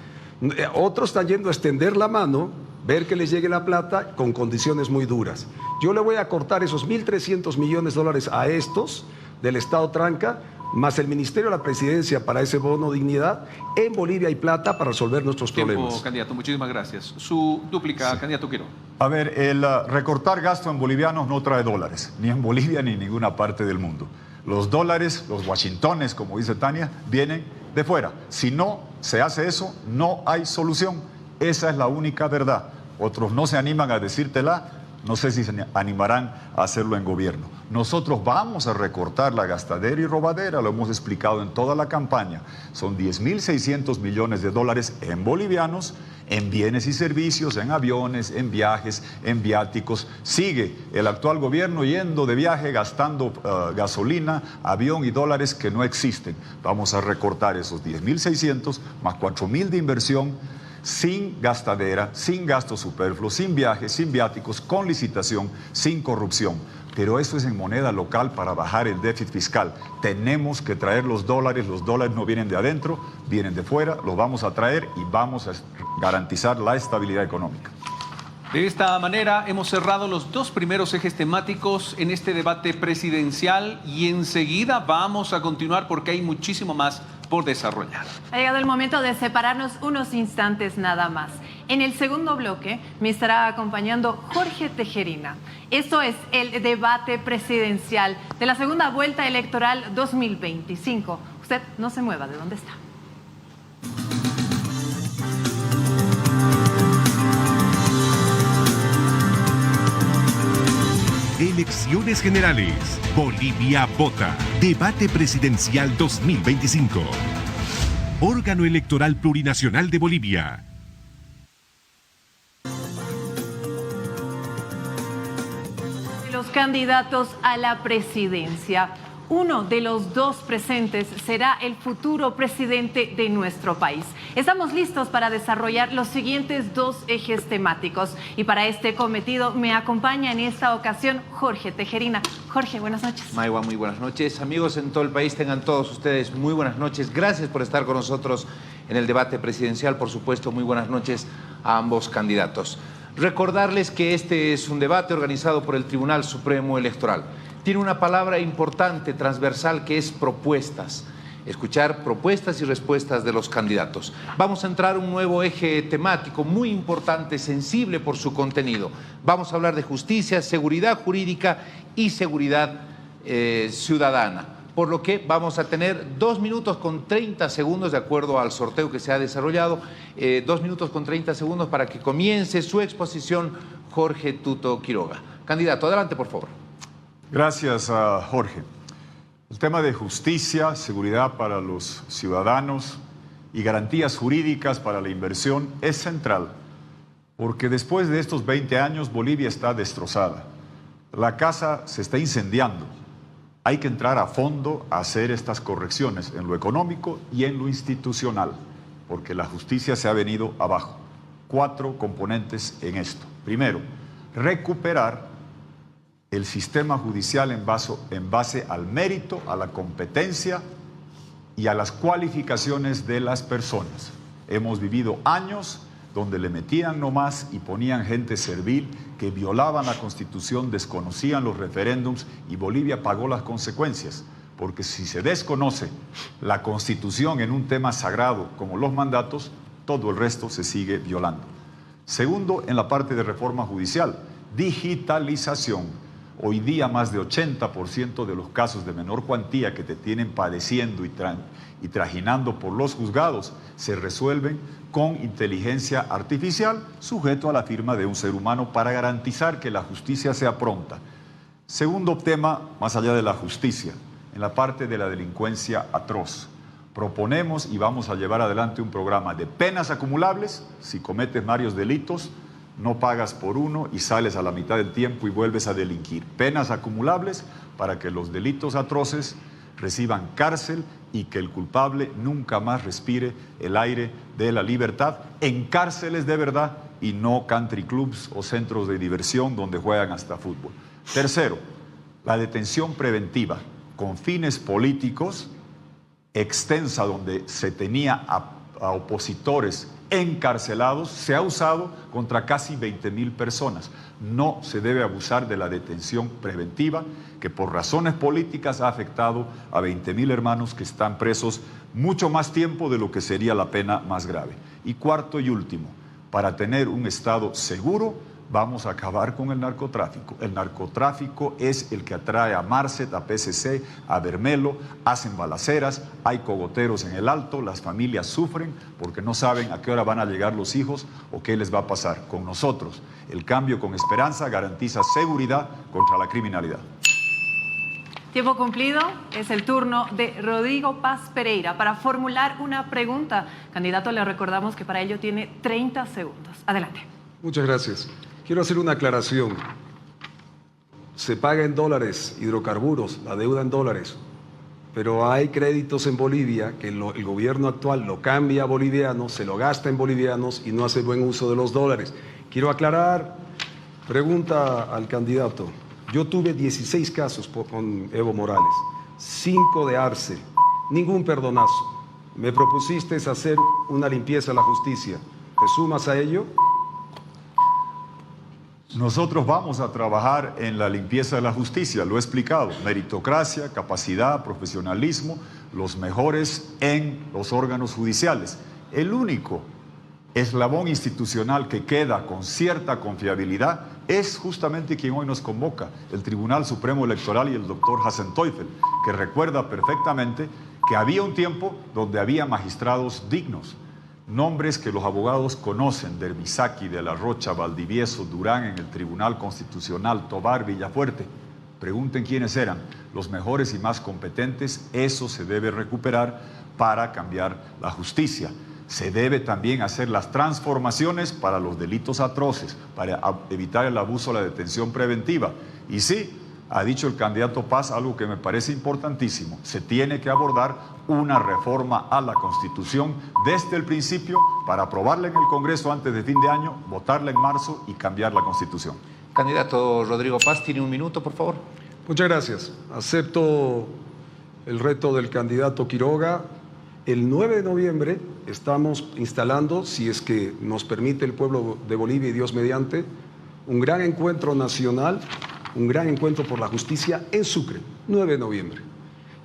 Otros están yendo a extender la mano, ver que les llegue la plata con condiciones muy duras. Yo le voy a cortar esos 1.300 millones de dólares a estos del Estado tranca, más el Ministerio de la Presidencia para ese bono dignidad. En Bolivia hay plata para resolver nuestros problemas. Candidato, muchísimas gracias. Su dúplica, sí. Candidato Quiroga. A ver, el recortar gasto en bolivianos no trae dólares, ni en Bolivia ni en ninguna parte del mundo. Los dólares, los washingtones, como dice Tania, vienen de fuera. Si no se hace eso, no hay solución. Esa es la única verdad. Otros no se animan a decírtela. No sé si se animarán a hacerlo en gobierno. Nosotros vamos a recortar la gastadera y robadera, lo hemos explicado en toda la campaña. Son 10.600 millones de dólares en bolivianos, en bienes y servicios, en aviones, en viajes, en viáticos. Sigue el actual gobierno yendo de viaje, gastando gasolina, avión y dólares que no existen. Vamos a recortar esos 10.600 más 4.000 de inversión, sin gastadera, sin gastos superfluos, sin viajes, sin viáticos, con licitación, sin corrupción. Pero eso es en moneda local para bajar el déficit fiscal. Tenemos que traer los dólares no vienen de adentro, vienen de fuera, los vamos a traer y vamos a garantizar la estabilidad económica. De esta manera hemos cerrado los 2 primeros ejes temáticos en este debate presidencial y enseguida vamos a continuar porque hay muchísimo más por desarrollar. Ha llegado el momento de separarnos unos instantes nada más. En el segundo bloque me estará acompañando Jorge Tejerina. Esto es el debate presidencial de la segunda vuelta electoral 2025. Usted no se mueva de donde está. Elecciones Generales. Bolivia vota. Debate Presidencial 2025. Órgano Electoral Plurinacional de Bolivia. Los candidatos a la presidencia. uno de los dos presentes será el futuro presidente de nuestro país. Estamos listos para desarrollar los siguientes dos ejes temáticos y para este cometido me acompaña en esta ocasión Jorge Tejerina. Jorge, buenas noches. Maywa, muy buenas noches. Amigos en todo el país, tengan todos ustedes muy buenas noches. Gracias por estar con nosotros en el debate presidencial. Por supuesto, muy buenas noches a ambos candidatos. Recordarles que este es un debate organizado por el Tribunal Supremo Electoral. Tiene una palabra importante, transversal, que es propuestas. Escuchar propuestas y respuestas de los candidatos. Vamos a entrar a un nuevo eje temático muy importante, sensible por su contenido. Vamos a hablar de justicia, seguridad jurídica y seguridad ciudadana. Por lo que vamos a tener 2 minutos con 30 segundos, de acuerdo al sorteo que se ha desarrollado, 2 minutos con 30 segundos para que comience su exposición Jorge Tuto Quiroga. Candidato, adelante, por favor. Gracias, Jorge. El tema de justicia, seguridad para los ciudadanos y garantías jurídicas para la inversión es central, porque después de estos 20 años Bolivia está destrozada. La casa se está incendiando. Hay que entrar a fondo a hacer estas correcciones en lo económico y en lo institucional, porque la justicia se ha venido abajo. 4 componentes en esto. Primero, recuperar el sistema judicial en base al mérito, a la competencia y a las cualificaciones de las personas. Hemos vivido años donde le metían nomás y ponían gente servil que violaban la Constitución, desconocían los referéndums y Bolivia pagó las consecuencias. Porque si se desconoce la Constitución en un tema sagrado como los mandatos, todo el resto se sigue violando. Segundo, en la parte de reforma judicial, digitalización. Hoy día más de 80% de los casos de menor cuantía que te tienen padeciendo y trajinando por los juzgados se resuelven con inteligencia artificial, sujeto a la firma de un ser humano para garantizar que la justicia sea pronta. Segundo tema, más allá de la justicia, en la parte de la delincuencia atroz. Proponemos y vamos a llevar adelante un programa de penas acumulables. Si cometes varios delitos, no pagas por uno y sales a la mitad del tiempo y vuelves a delinquir. Penas acumulables para que los delitos atroces reciban cárcel y que el culpable nunca más respire el aire de la libertad en cárceles de verdad y no country clubs o centros de diversión donde juegan hasta fútbol. Tercero, la detención preventiva con fines políticos extensa, donde se tenía a opositores encarcelados, se ha usado contra casi 20.000 personas. No se debe abusar de la detención preventiva, que por razones políticas ha afectado a 20.000 hermanos que están presos mucho más tiempo de lo que sería la pena más grave. Y cuarto y último, para tener un Estado seguro, vamos a acabar con el narcotráfico. El narcotráfico es el que atrae a Marcet, a PCC, a Bermelo, hacen balaceras, hay cogoteros en el Alto, las familias sufren porque no saben a qué hora van a llegar los hijos o qué les va a pasar. Con nosotros, el cambio con esperanza garantiza seguridad contra la criminalidad. Tiempo cumplido, es el turno de Rodrigo Paz Pereira para formular una pregunta. Candidato, le recordamos que para ello tiene 30 segundos. Adelante. Muchas gracias. Quiero hacer una aclaración. Se paga en dólares hidrocarburos, la deuda en dólares, pero hay créditos en Bolivia que el gobierno actual lo cambia a bolivianos, se lo gasta en bolivianos y no hace buen uso de los dólares. Quiero aclarar, pregunta al candidato. Yo tuve 16 casos con Evo Morales, 5 de Arce, ningún perdonazo. Me propusiste hacer una limpieza a la justicia. ¿Te sumas a ello? Nosotros vamos a trabajar en la limpieza de la justicia, lo he explicado, meritocracia, capacidad, profesionalismo, los mejores en los órganos judiciales. El único eslabón institucional que queda con cierta confiabilidad es justamente quien hoy nos convoca, el Tribunal Supremo Electoral y el doctor Hassan Teufel, que recuerda perfectamente que había un tiempo donde había magistrados dignos, nombres que los abogados conocen, Dermisaki, de la Rocha, Valdivieso, Durán en el Tribunal Constitucional, Tobar, Villafuerte. Pregunten quiénes eran los mejores y más competentes. Eso se debe recuperar para cambiar la justicia. Se debe también hacer las transformaciones para los delitos atroces, para evitar el abuso de la detención preventiva. Y sí, ha dicho el candidato Paz algo que me parece importantísimo. Se tiene que abordar una reforma a la Constitución desde el principio para aprobarla en el Congreso antes de fin de año, votarla en marzo y cambiar la Constitución. Candidato Rodrigo Paz, tiene un minuto, por favor. Muchas gracias. Acepto el reto del candidato Quiroga. El 9 de noviembre estamos instalando, si es que nos permite el pueblo de Bolivia y Dios mediante, un gran encuentro nacional, un gran encuentro por la justicia en Sucre, 9 de noviembre.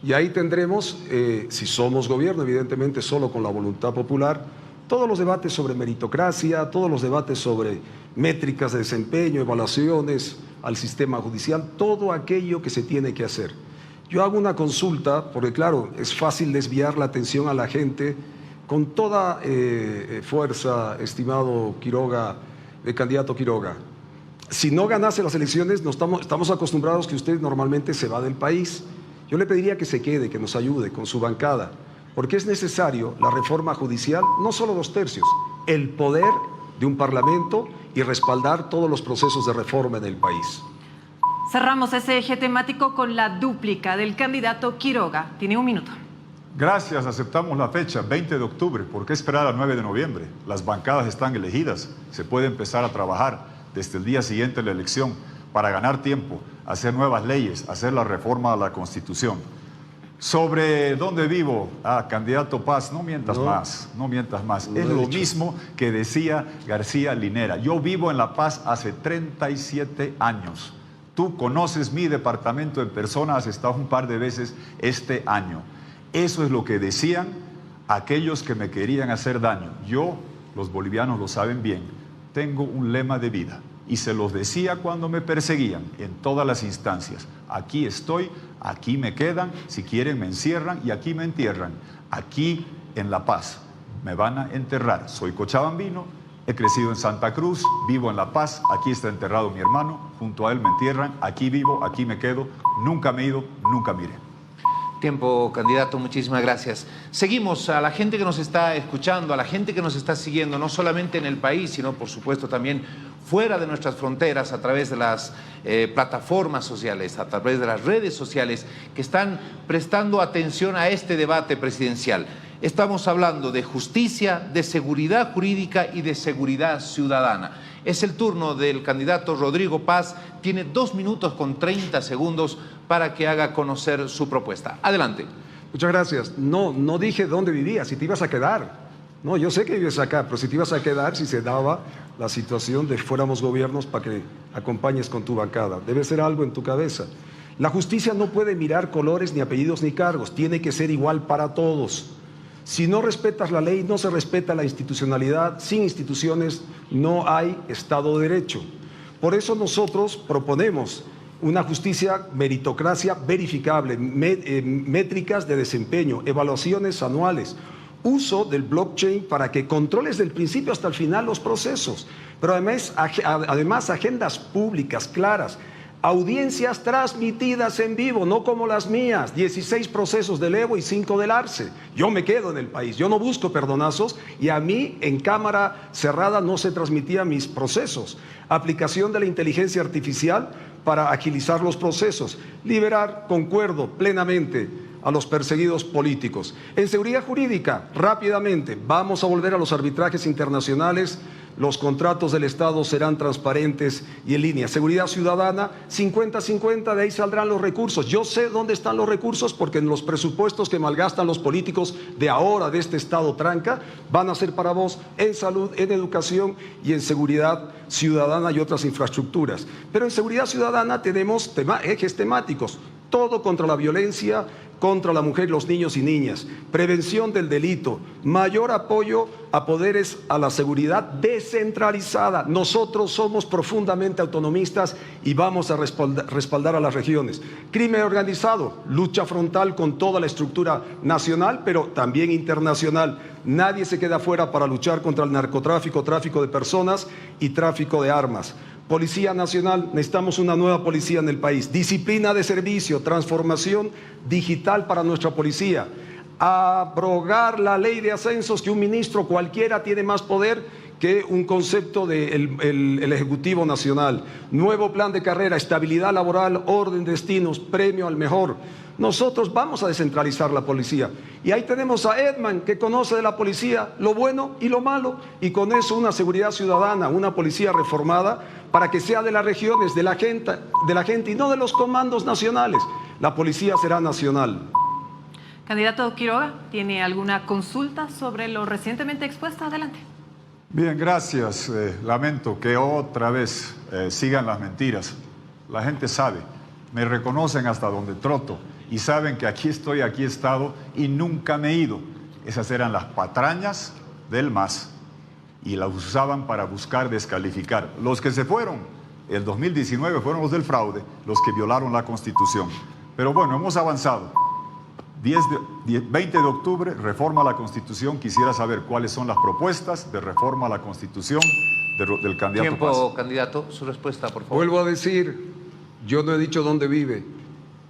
Y ahí tendremos, si somos gobierno, evidentemente solo con la voluntad popular, todos los debates sobre meritocracia, todos los debates sobre métricas de desempeño, evaluaciones al sistema judicial, todo aquello que se tiene que hacer. Yo hago una consulta, porque claro, es fácil desviar la atención a la gente con toda fuerza, estimado Quiroga, candidato Quiroga. Si no ganase las elecciones, estamos acostumbrados que usted normalmente se va del país. Yo le pediría que se quede, que nos ayude con su bancada, porque es necesario la reforma judicial, no solo 2/3, el poder de un parlamento y respaldar todos los procesos de reforma en el país. Cerramos ese eje temático con la dúplica del candidato Quiroga. Tiene un minuto. Gracias, aceptamos la fecha, 20 de octubre. ¿Por qué esperar al 9 de noviembre? Las bancadas están elegidas, se puede empezar a trabajar desde el día siguiente de la elección para ganar tiempo, hacer nuevas leyes, hacer la reforma a la Constitución. Sobre dónde vivo, candidato Paz, no mientas más, no mientas más. Es lo mismo que decía García Linera. Yo vivo en La Paz hace 37 años. Tú conoces mi departamento en persona, has estado un par de veces este año. Eso es lo que decían aquellos que me querían hacer daño. Yo, los bolivianos lo saben bien, tengo un lema de vida y se los decía cuando me perseguían en todas las instancias. Aquí estoy, aquí me quedan, si quieren me encierran y aquí me entierran. Aquí en La Paz me van a enterrar. Soy cochabambino, he crecido en Santa Cruz, vivo en La Paz, aquí está enterrado mi hermano, junto a él me entierran, aquí vivo, aquí me quedo, nunca me he ido, nunca me iré. Tiempo, candidato, muchísimas gracias. Seguimos a la gente que nos está escuchando, a la gente que nos está siguiendo, no solamente en el país, sino por supuesto también fuera de nuestras fronteras, a través de las plataformas sociales, a través de las redes sociales, que están prestando atención a este debate presidencial. Estamos hablando de justicia, de seguridad jurídica y de seguridad ciudadana. Es el turno del candidato Rodrigo Paz. Tiene 2 minutos con 30 segundos para que haga conocer su propuesta. Adelante. Muchas gracias. No dije dónde vivías, si te ibas a quedar. No, yo sé que vives acá, pero si te ibas a quedar, si se daba la situación de fuéramos gobiernos para que acompañes con tu bancada. Debe ser algo en tu cabeza. La justicia no puede mirar colores, ni apellidos, ni cargos. Tiene que ser igual para todos. Si no respetas la ley, no se respeta la institucionalidad. Sin instituciones no hay Estado de Derecho. Por eso nosotros proponemos una justicia meritocracia verificable, métricas de desempeño, evaluaciones anuales, uso del blockchain para que controles del principio hasta el final los procesos, pero además agendas públicas claras, audiencias transmitidas en vivo, no como las mías, 16 procesos del Evo y 5 del Arce. Yo me quedo en el país, yo no busco perdonazos y a mí en cámara cerrada no se transmitían mis procesos. Aplicación de la inteligencia artificial para agilizar los procesos, liberar, concuerdo plenamente a los perseguidos políticos. En seguridad jurídica, rápidamente, vamos a volver a los arbitrajes internacionales. Los contratos del Estado serán transparentes y en línea. Seguridad ciudadana, 50-50, de ahí saldrán los recursos. Yo sé dónde están los recursos porque en los presupuestos que malgastan los políticos de ahora, de este Estado tranca, van a ser para vos en salud, en educación y en seguridad ciudadana y otras infraestructuras. Pero en seguridad ciudadana tenemos ejes temáticos. Todo contra la violencia, contra la mujer, los niños y niñas, prevención del delito, mayor apoyo a poderes a la seguridad descentralizada. Nosotros somos profundamente autonomistas y vamos a respaldar a las regiones. Crimen organizado, lucha frontal con toda la estructura nacional, pero también internacional. Nadie se queda fuera para luchar contra el narcotráfico, tráfico de personas y tráfico de armas. Policía Nacional, necesitamos una nueva policía en el país. Disciplina de servicio, transformación digital para nuestra policía. Abrogar la ley de ascensos, que un ministro cualquiera tiene más poder que un concepto del Ejecutivo Nacional, nuevo plan de carrera, estabilidad laboral, orden, destinos, premio al mejor. Nosotros vamos a descentralizar la policía. Y ahí tenemos a Edman, que conoce de la policía lo bueno y lo malo, y con eso una seguridad ciudadana, una policía reformada, para que sea de las regiones, de la gente y no de los comandos nacionales. La policía será nacional. Candidato Quiroga, ¿tiene alguna consulta sobre lo recientemente expuesto? Adelante. Bien, gracias. Lamento que otra vez sigan las mentiras. La gente sabe, me reconocen hasta donde troto y saben que aquí estoy, aquí he estado y nunca me he ido. Esas eran las patrañas del MAS y las usaban para buscar descalificar. Los que se fueron el 2019 fueron los del fraude, los que violaron la Constitución. Pero bueno, hemos avanzado. 20 de octubre, reforma a la Constitución. Quisiera saber cuáles son las propuestas de reforma a la Constitución del candidato Paz. Tiempo, candidato. Su respuesta, por favor. Vuelvo a decir, yo no he dicho dónde vive.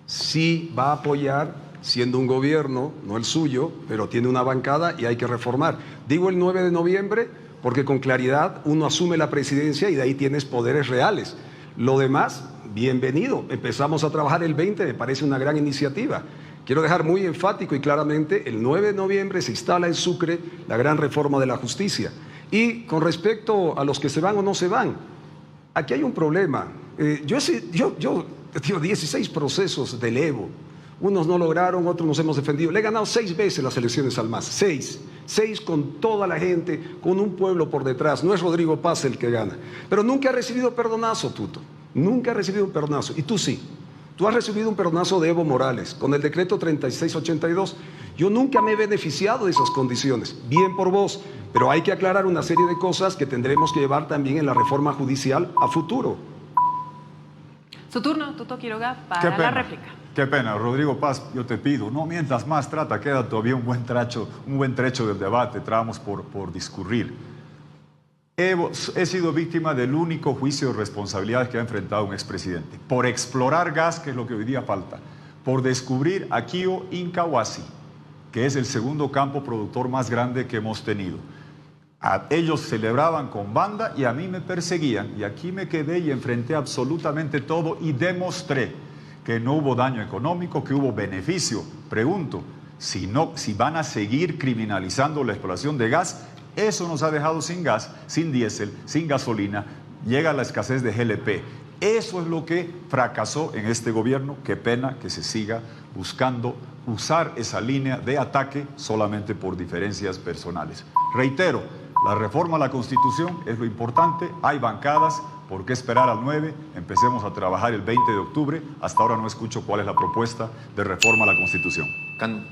Sí va a apoyar, siendo un gobierno, no el suyo, pero tiene una bancada y hay que reformar. Digo el 9 de noviembre porque con claridad uno asume la presidencia y de ahí tienes poderes reales. Lo demás, bienvenido. Empezamos a trabajar el 20, me parece una gran iniciativa. Quiero dejar muy enfático y claramente, el 9 de noviembre se instala en Sucre la gran reforma de la justicia. Y con respecto a los que se van o no se van, aquí hay un problema. Yo tengo 16 procesos del Evo. Unos no lograron, otros nos hemos defendido. Le he ganado 6 veces las elecciones al MAS. 6 con toda la gente, con un pueblo por detrás. No es Rodrigo Paz el que gana. Pero nunca ha recibido perdonazo, Tuto. Nunca ha recibido un perdonazo. Y tú sí. Tú has recibido un perdonazo de Evo Morales con el decreto 3682. Yo nunca me he beneficiado de esas condiciones. Bien por vos, pero hay que aclarar una serie de cosas que tendremos que llevar también en la reforma judicial a futuro. Su turno, Tuto Quiroga, para la réplica. Qué pena, Rodrigo Paz, yo te pido, no mientas más, queda todavía un buen trecho del debate, tramos por discurrir. He sido víctima del único juicio de responsabilidades que ha enfrentado un expresidente. Por explorar gas, que es lo que hoy día falta. Por descubrir Aquio Incahuasi, que es el segundo campo productor más grande que hemos tenido. Ellos celebraban con banda y a mí me perseguían. Y aquí me quedé y enfrenté absolutamente todo y demostré que no hubo daño económico, que hubo beneficio. Pregunto, si van a seguir criminalizando la exploración de gas, eso nos ha dejado sin gas, sin diésel, sin gasolina, llega la escasez de GLP. Eso es lo que fracasó en este gobierno. Qué pena que se siga buscando usar esa línea de ataque solamente por diferencias personales. Reitero, la reforma a la Constitución es lo importante, hay bancadas, ¿por qué esperar al 9? Empecemos a trabajar el 20 de octubre, hasta ahora no escucho cuál es la propuesta de reforma a la Constitución.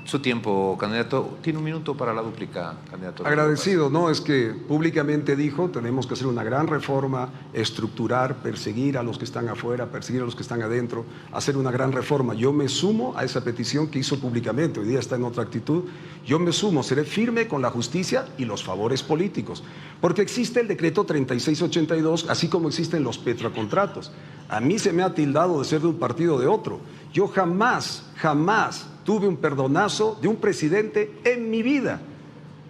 Su tiempo, candidato. Tiene un minuto para la dúplica, candidato. Agradecido, ¿no? Es que públicamente dijo, tenemos que hacer una gran reforma, estructurar, perseguir a los que están afuera, perseguir a los que están adentro, hacer una gran reforma. Yo me sumo a esa petición que hizo públicamente, hoy día está en otra actitud. Yo me sumo, seré firme con la justicia y los favores políticos, porque existe el decreto 3682, así como existen los petrocontratos. A mí se me ha tildado de ser de un partido o de otro. Yo jamás tuve un perdonazo de un presidente en mi vida.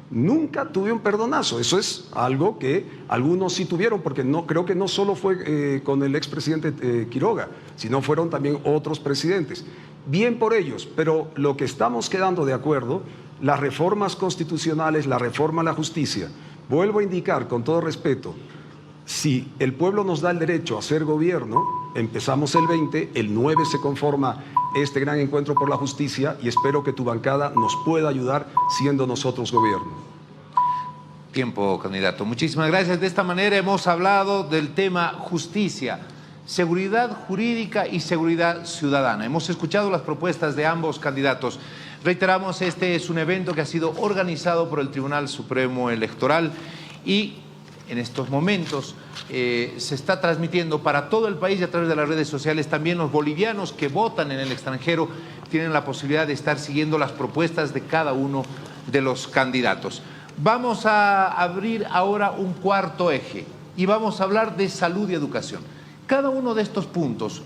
Nunca tuve un perdonazo. Eso es algo que algunos sí tuvieron, porque creo que no solo fue con el expresidente Quiroga, sino fueron también otros presidentes. Bien por ellos, pero lo que estamos quedando de acuerdo, las reformas constitucionales, la reforma a la justicia, vuelvo a indicar con todo respeto, si el pueblo nos da el derecho a hacer gobierno, empezamos el 20, el 9 se conforma este gran encuentro por la justicia y espero que tu bancada nos pueda ayudar siendo nosotros gobierno. Tiempo, candidato. Muchísimas gracias. De esta manera hemos hablado del tema justicia, seguridad jurídica y seguridad ciudadana. Hemos escuchado las propuestas de ambos candidatos. Reiteramos, este es un evento que ha sido organizado por el Tribunal Supremo Electoral y en estos momentos se está transmitiendo para todo el país y a través de las redes sociales. También los bolivianos que votan en el extranjero tienen la posibilidad de estar siguiendo las propuestas de cada uno de los candidatos. Vamos a abrir ahora un cuarto eje y vamos a hablar de salud y educación. Cada uno de estos puntos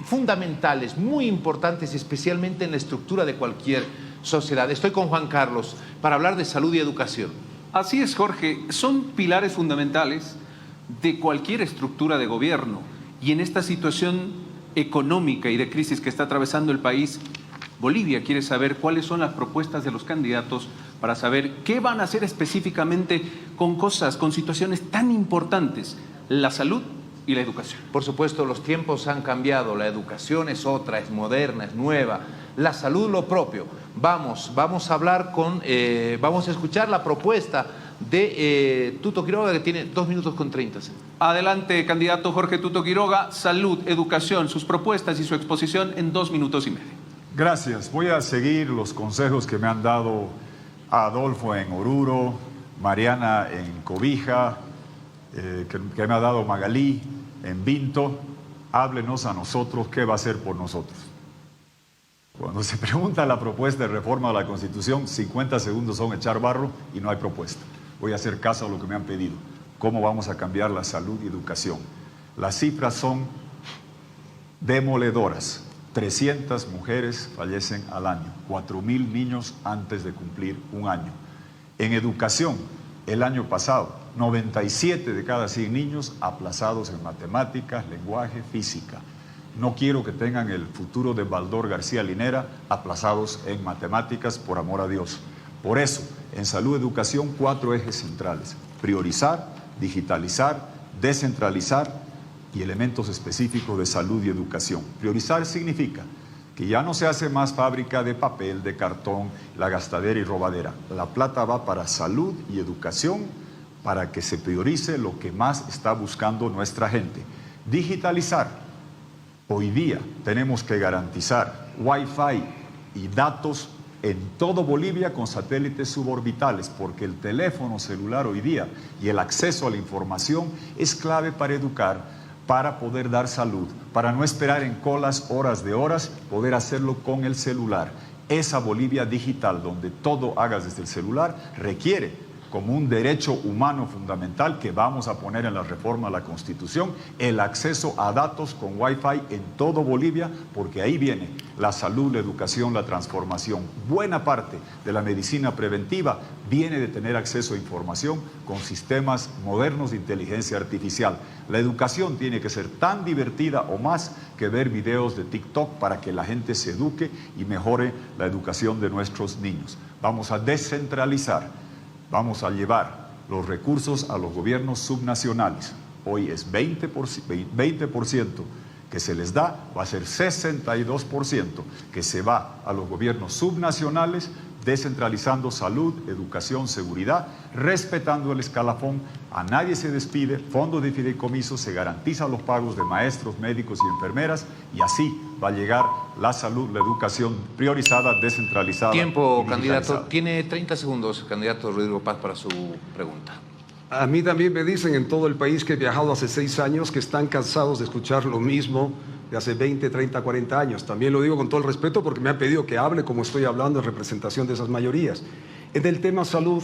fundamentales, muy importantes, especialmente en la estructura de cualquier sociedad. Estoy con Juan Carlos para hablar de salud y educación. Así es, Jorge. Son pilares fundamentales de cualquier estructura de gobierno. Y en esta situación económica y de crisis que está atravesando el país, Bolivia quiere saber cuáles son las propuestas de los candidatos para saber qué van a hacer específicamente con situaciones tan importantes, la salud y la educación. Por supuesto, los tiempos han cambiado, la educación es otra, es moderna, es nueva, la salud lo propio. Vamos a hablar vamos a escuchar la propuesta de Tuto Quiroga, que tiene 2 minutos con 30. Adelante, candidato Jorge Tuto Quiroga, salud, educación, sus propuestas y su exposición en 2 minutos y medio. Gracias. Voy a seguir los consejos que me han dado Adolfo en Oruro, Mariana en Cobija, que me ha dado Magalí en Vinto. Háblenos a nosotros qué va a hacer por nosotros. Cuando se pregunta la propuesta de reforma de la Constitución, 50 segundos son echar barro y no hay propuesta. Voy a hacer caso a lo que me han pedido. ¿Cómo vamos a cambiar la salud y educación? Las cifras son demoledoras. 300 mujeres fallecen al año, 4.000 niños antes de cumplir un año. En educación, el año pasado, 97 de cada 100 niños aplazados en matemáticas, lenguaje, física. No quiero que tengan el futuro de Baldor García Linera aplazados en matemáticas, por amor a Dios. Por eso, en salud y educación, 4 ejes centrales: priorizar, digitalizar, descentralizar y elementos específicos de salud y educación. Priorizar significa que ya no se hace más fábrica de papel, de cartón, la gastadera y robadera. La plata va para salud y educación, para que se priorice lo que más está buscando nuestra gente. Digitalizar. Hoy día tenemos que garantizar Wi-Fi y datos en todo Bolivia con satélites suborbitales, porque el teléfono celular hoy día y el acceso a la información es clave para educar, para poder dar salud, para no esperar en colas horas de horas, poder hacerlo con el celular. Esa Bolivia digital, donde todo hagas desde el celular, requiere, como un derecho humano fundamental que vamos a poner en la reforma a la Constitución, el acceso a datos con Wi-Fi en todo Bolivia, porque ahí viene la salud, la educación, la transformación. Buena parte de la medicina preventiva viene de tener acceso a información con sistemas modernos de inteligencia artificial. La educación tiene que ser tan divertida o más que ver videos de TikTok para que la gente se eduque y mejore la educación de nuestros niños. Vamos a descentralizar. Vamos a llevar los recursos a los gobiernos subnacionales. Hoy es 20% que se les da, va a ser 62% que se va a los gobiernos subnacionales, descentralizando salud, educación, seguridad, respetando el escalafón, a nadie se despide, fondos de fideicomiso, se garantizan los pagos de maestros, médicos y enfermeras, y así va a llegar la salud, la educación priorizada, descentralizada. Tiempo, candidato. Tiene 30 segundos, candidato Rodrigo Paz, para su pregunta. A mí también me dicen en todo el país que he viajado hace 6 años que están cansados de escuchar lo mismo de hace 20, 30, 40 años. También lo digo con todo el respeto porque me han pedido que hable como estoy hablando en representación de esas mayorías. En el tema salud,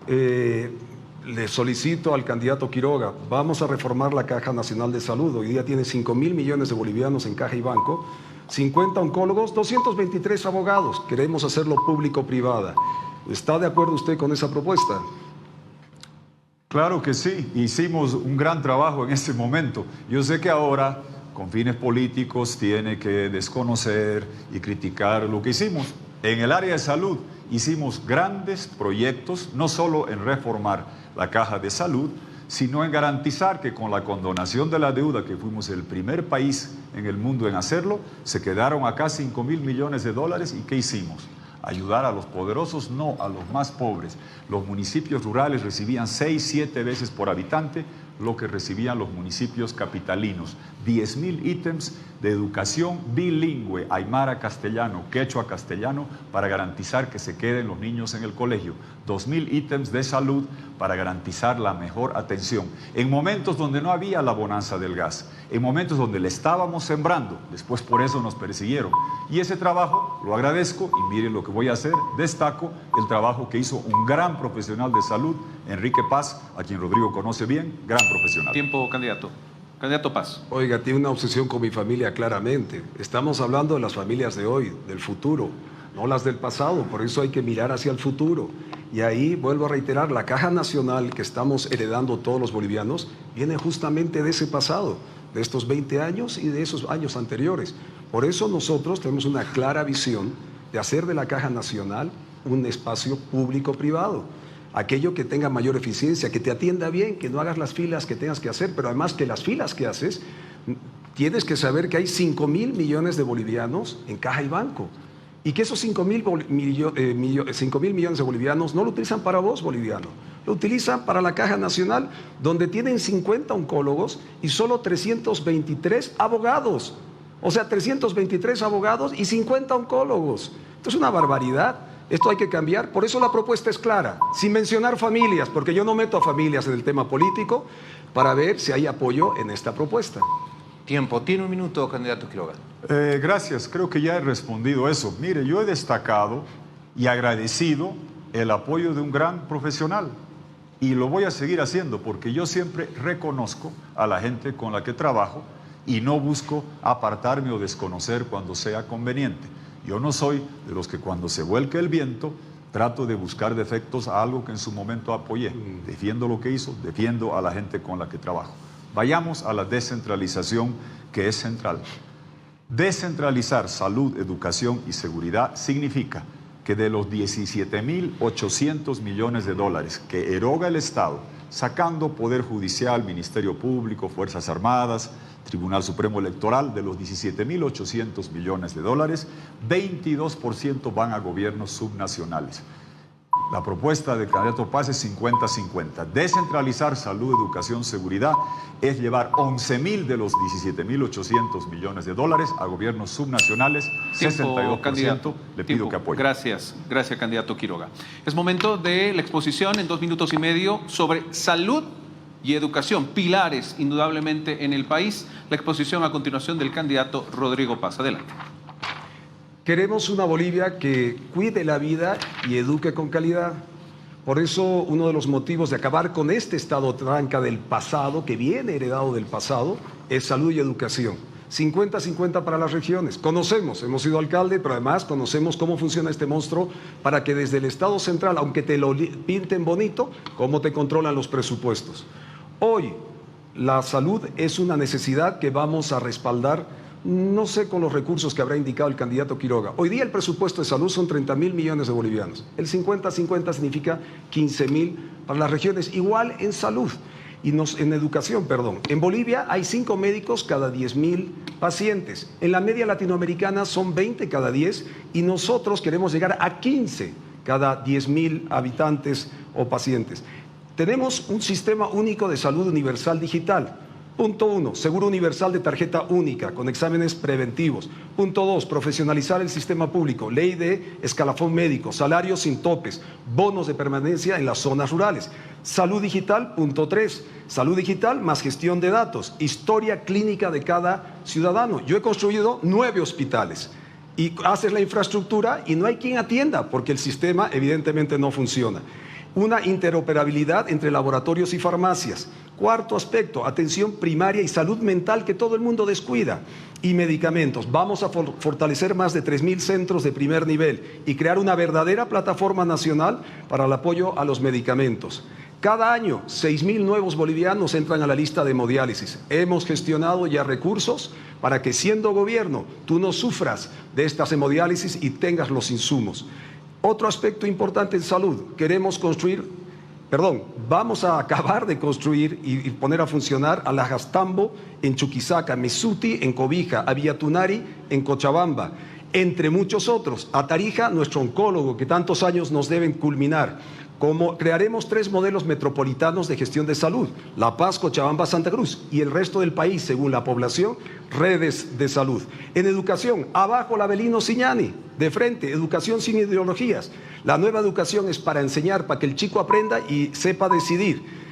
le solicito al candidato Quiroga, vamos a reformar la Caja Nacional de Salud. Hoy día tiene 5.000 millones de bolivianos en caja y banco, 50 oncólogos, 223 abogados. Queremos hacerlo público-privada. ¿Está de acuerdo usted con esa propuesta? Claro que sí, hicimos un gran trabajo en ese momento. Yo sé que ahora, con fines políticos, tiene que desconocer y criticar lo que hicimos. En el área de salud hicimos grandes proyectos, no solo en reformar la caja de salud, sino en garantizar que con la condonación de la deuda, que fuimos el primer país en el mundo en hacerlo, se quedaron acá 5.000 millones de dólares. ¿Y qué hicimos? Ayudar a los poderosos, no a los más pobres. Los municipios rurales recibían 6, 7 veces por habitante lo que recibían los municipios capitalinos. 10.000 ítems de educación bilingüe, aymara castellano, quechua castellano, para garantizar que se queden los niños en el colegio. 2.000 ítems de salud para garantizar la mejor atención. En momentos donde no había la bonanza del gas, en momentos donde le estábamos sembrando, después por eso nos persiguieron. Y ese trabajo lo agradezco y miren lo que voy a hacer. Destaco el trabajo que hizo un gran profesional de salud, Enrique Paz, a quien Rodrigo conoce bien, gran profesional. Tiempo, candidato. Candidato Paz. Oiga, tiene una obsesión con mi familia claramente. Estamos hablando de las familias de hoy, del futuro, no las del pasado. Por eso hay que mirar hacia el futuro. Y ahí vuelvo a reiterar, la Caja Nacional que estamos heredando todos los bolivianos viene justamente de ese pasado, de estos 20 años y de esos años anteriores. Por eso nosotros tenemos una clara visión de hacer de la Caja Nacional un espacio público-privado. Aquello que tenga mayor eficiencia, que te atienda bien, que no hagas las filas que tengas que hacer, pero además que las filas que haces, tienes que saber que hay 5.000 millones de bolivianos en caja y banco. Y que esos 5.000 millones de bolivianos no lo utilizan para vos, boliviano. Lo utilizan para la Caja Nacional, donde tienen 50 oncólogos y solo 323 abogados. O sea, 323 abogados y 50 oncólogos. Esto es una barbaridad. Esto hay que cambiar. Por eso la propuesta es clara, sin mencionar familias, porque yo no meto a familias en el tema político, para ver si hay apoyo en esta propuesta. Tiempo. Tiene un minuto, candidato Quiroga. Gracias, creo que ya he respondido eso. Mire, yo he destacado y agradecido el apoyo de un gran profesional y lo voy a seguir haciendo porque yo siempre reconozco a la gente con la que trabajo y no busco apartarme o desconocer cuando sea conveniente. Yo no soy de los que cuando se vuelque el viento trato de buscar defectos a algo que en su momento apoyé. Defiendo lo que hizo, defiendo a la gente con la que trabajo. Vayamos a la descentralización, que es central. Descentralizar salud, educación y seguridad significa que de los 17.800 millones de dólares que eroga el Estado, sacando Poder Judicial, Ministerio Público, Fuerzas Armadas, Tribunal Supremo Electoral, de los 17.800 millones de dólares, 22% van a gobiernos subnacionales. La propuesta del candidato Paz es 50-50. Descentralizar salud, educación, seguridad es llevar 11.000 de los 17.800 millones de dólares a gobiernos subnacionales, 62%. Le pido que apoye. Gracias, candidato Quiroga. Es momento de la exposición en 2 minutos y medio sobre salud y educación, pilares indudablemente en el país. La exposición a continuación del candidato Rodrigo Paz. Adelante. Queremos una Bolivia que cuide la vida y eduque con calidad. Por eso uno de los motivos de acabar con este estado tranca del pasado, que viene heredado del pasado, es salud y educación. 50-50 para las regiones. Conocemos, hemos sido alcalde, pero además conocemos cómo funciona este monstruo para que desde el Estado central, aunque te lo pinten bonito, cómo te controlan los presupuestos. Hoy la salud es una necesidad que vamos a respaldar. No sé con los recursos que habrá indicado el candidato Quiroga. Hoy día el presupuesto de salud son 30.000 millones de bolivianos. El 50-50 significa 15.000 para las regiones. Igual en salud y en educación, perdón. En Bolivia hay 5 médicos cada 10.000 pacientes. En la media latinoamericana son 20 cada 10 y nosotros queremos llegar a 15 cada 10.000 habitantes o pacientes. Tenemos un sistema único de salud universal digital. Punto 1, seguro universal de tarjeta única con exámenes preventivos. Punto 2, profesionalizar el sistema público, ley de escalafón médico, salarios sin topes, bonos de permanencia en las zonas rurales. Salud digital, punto 3, salud digital más gestión de datos, historia clínica de cada ciudadano. Yo he construido 9 hospitales y haces la infraestructura y no hay quien atienda porque el sistema evidentemente no funciona. Una interoperabilidad entre laboratorios y farmacias. Cuarto aspecto, atención primaria y salud mental que todo el mundo descuida. Y medicamentos. Vamos a fortalecer más de 3.000 centros de primer nivel y crear una verdadera plataforma nacional para el apoyo a los medicamentos. Cada año, 6.000 nuevos bolivianos entran a la lista de hemodiálisis. Hemos gestionado ya recursos para que siendo gobierno tú no sufras de estas hemodiálisis y tengas los insumos. Otro aspecto importante en salud, vamos a acabar de construir y poner a funcionar a la Gastambo en Chuquisaca, Mesuti en Cobija, a Villatunari en Cochabamba, entre muchos otros. A Tarija, nuestro oncólogo, que tantos años nos deben culminar. Crearemos 3 modelos metropolitanos de gestión de salud, La Paz, Cochabamba, Santa Cruz, y el resto del país, según la población, redes de salud. En educación, abajo la Avelino Siñani, de frente, educación sin ideologías. La nueva educación es para enseñar, para que el chico aprenda y sepa decidir.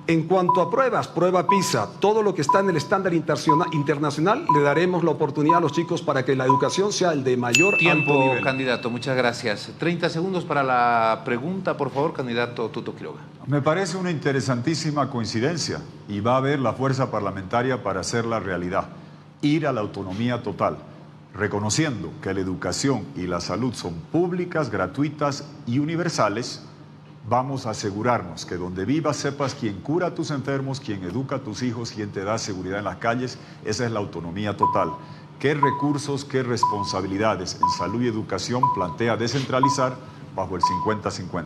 En cuanto a pruebas, prueba PISA, todo lo que está en el estándar internacional, le daremos la oportunidad a los chicos para que la educación sea el de mayor alto nivel. Tiempo, candidato, muchas gracias. 30 segundos para la pregunta, por favor, candidato Tuto Quiroga. Me parece una interesantísima coincidencia y va a haber la fuerza parlamentaria para hacerla realidad. Ir a la autonomía total, reconociendo que la educación y la salud son públicas, gratuitas y universales, vamos a asegurarnos que donde vivas sepas quién cura a tus enfermos, quién educa a tus hijos, quién te da seguridad en las calles. Esa es la autonomía total. ¿Qué recursos, qué responsabilidades en salud y educación plantea descentralizar bajo el 50-50?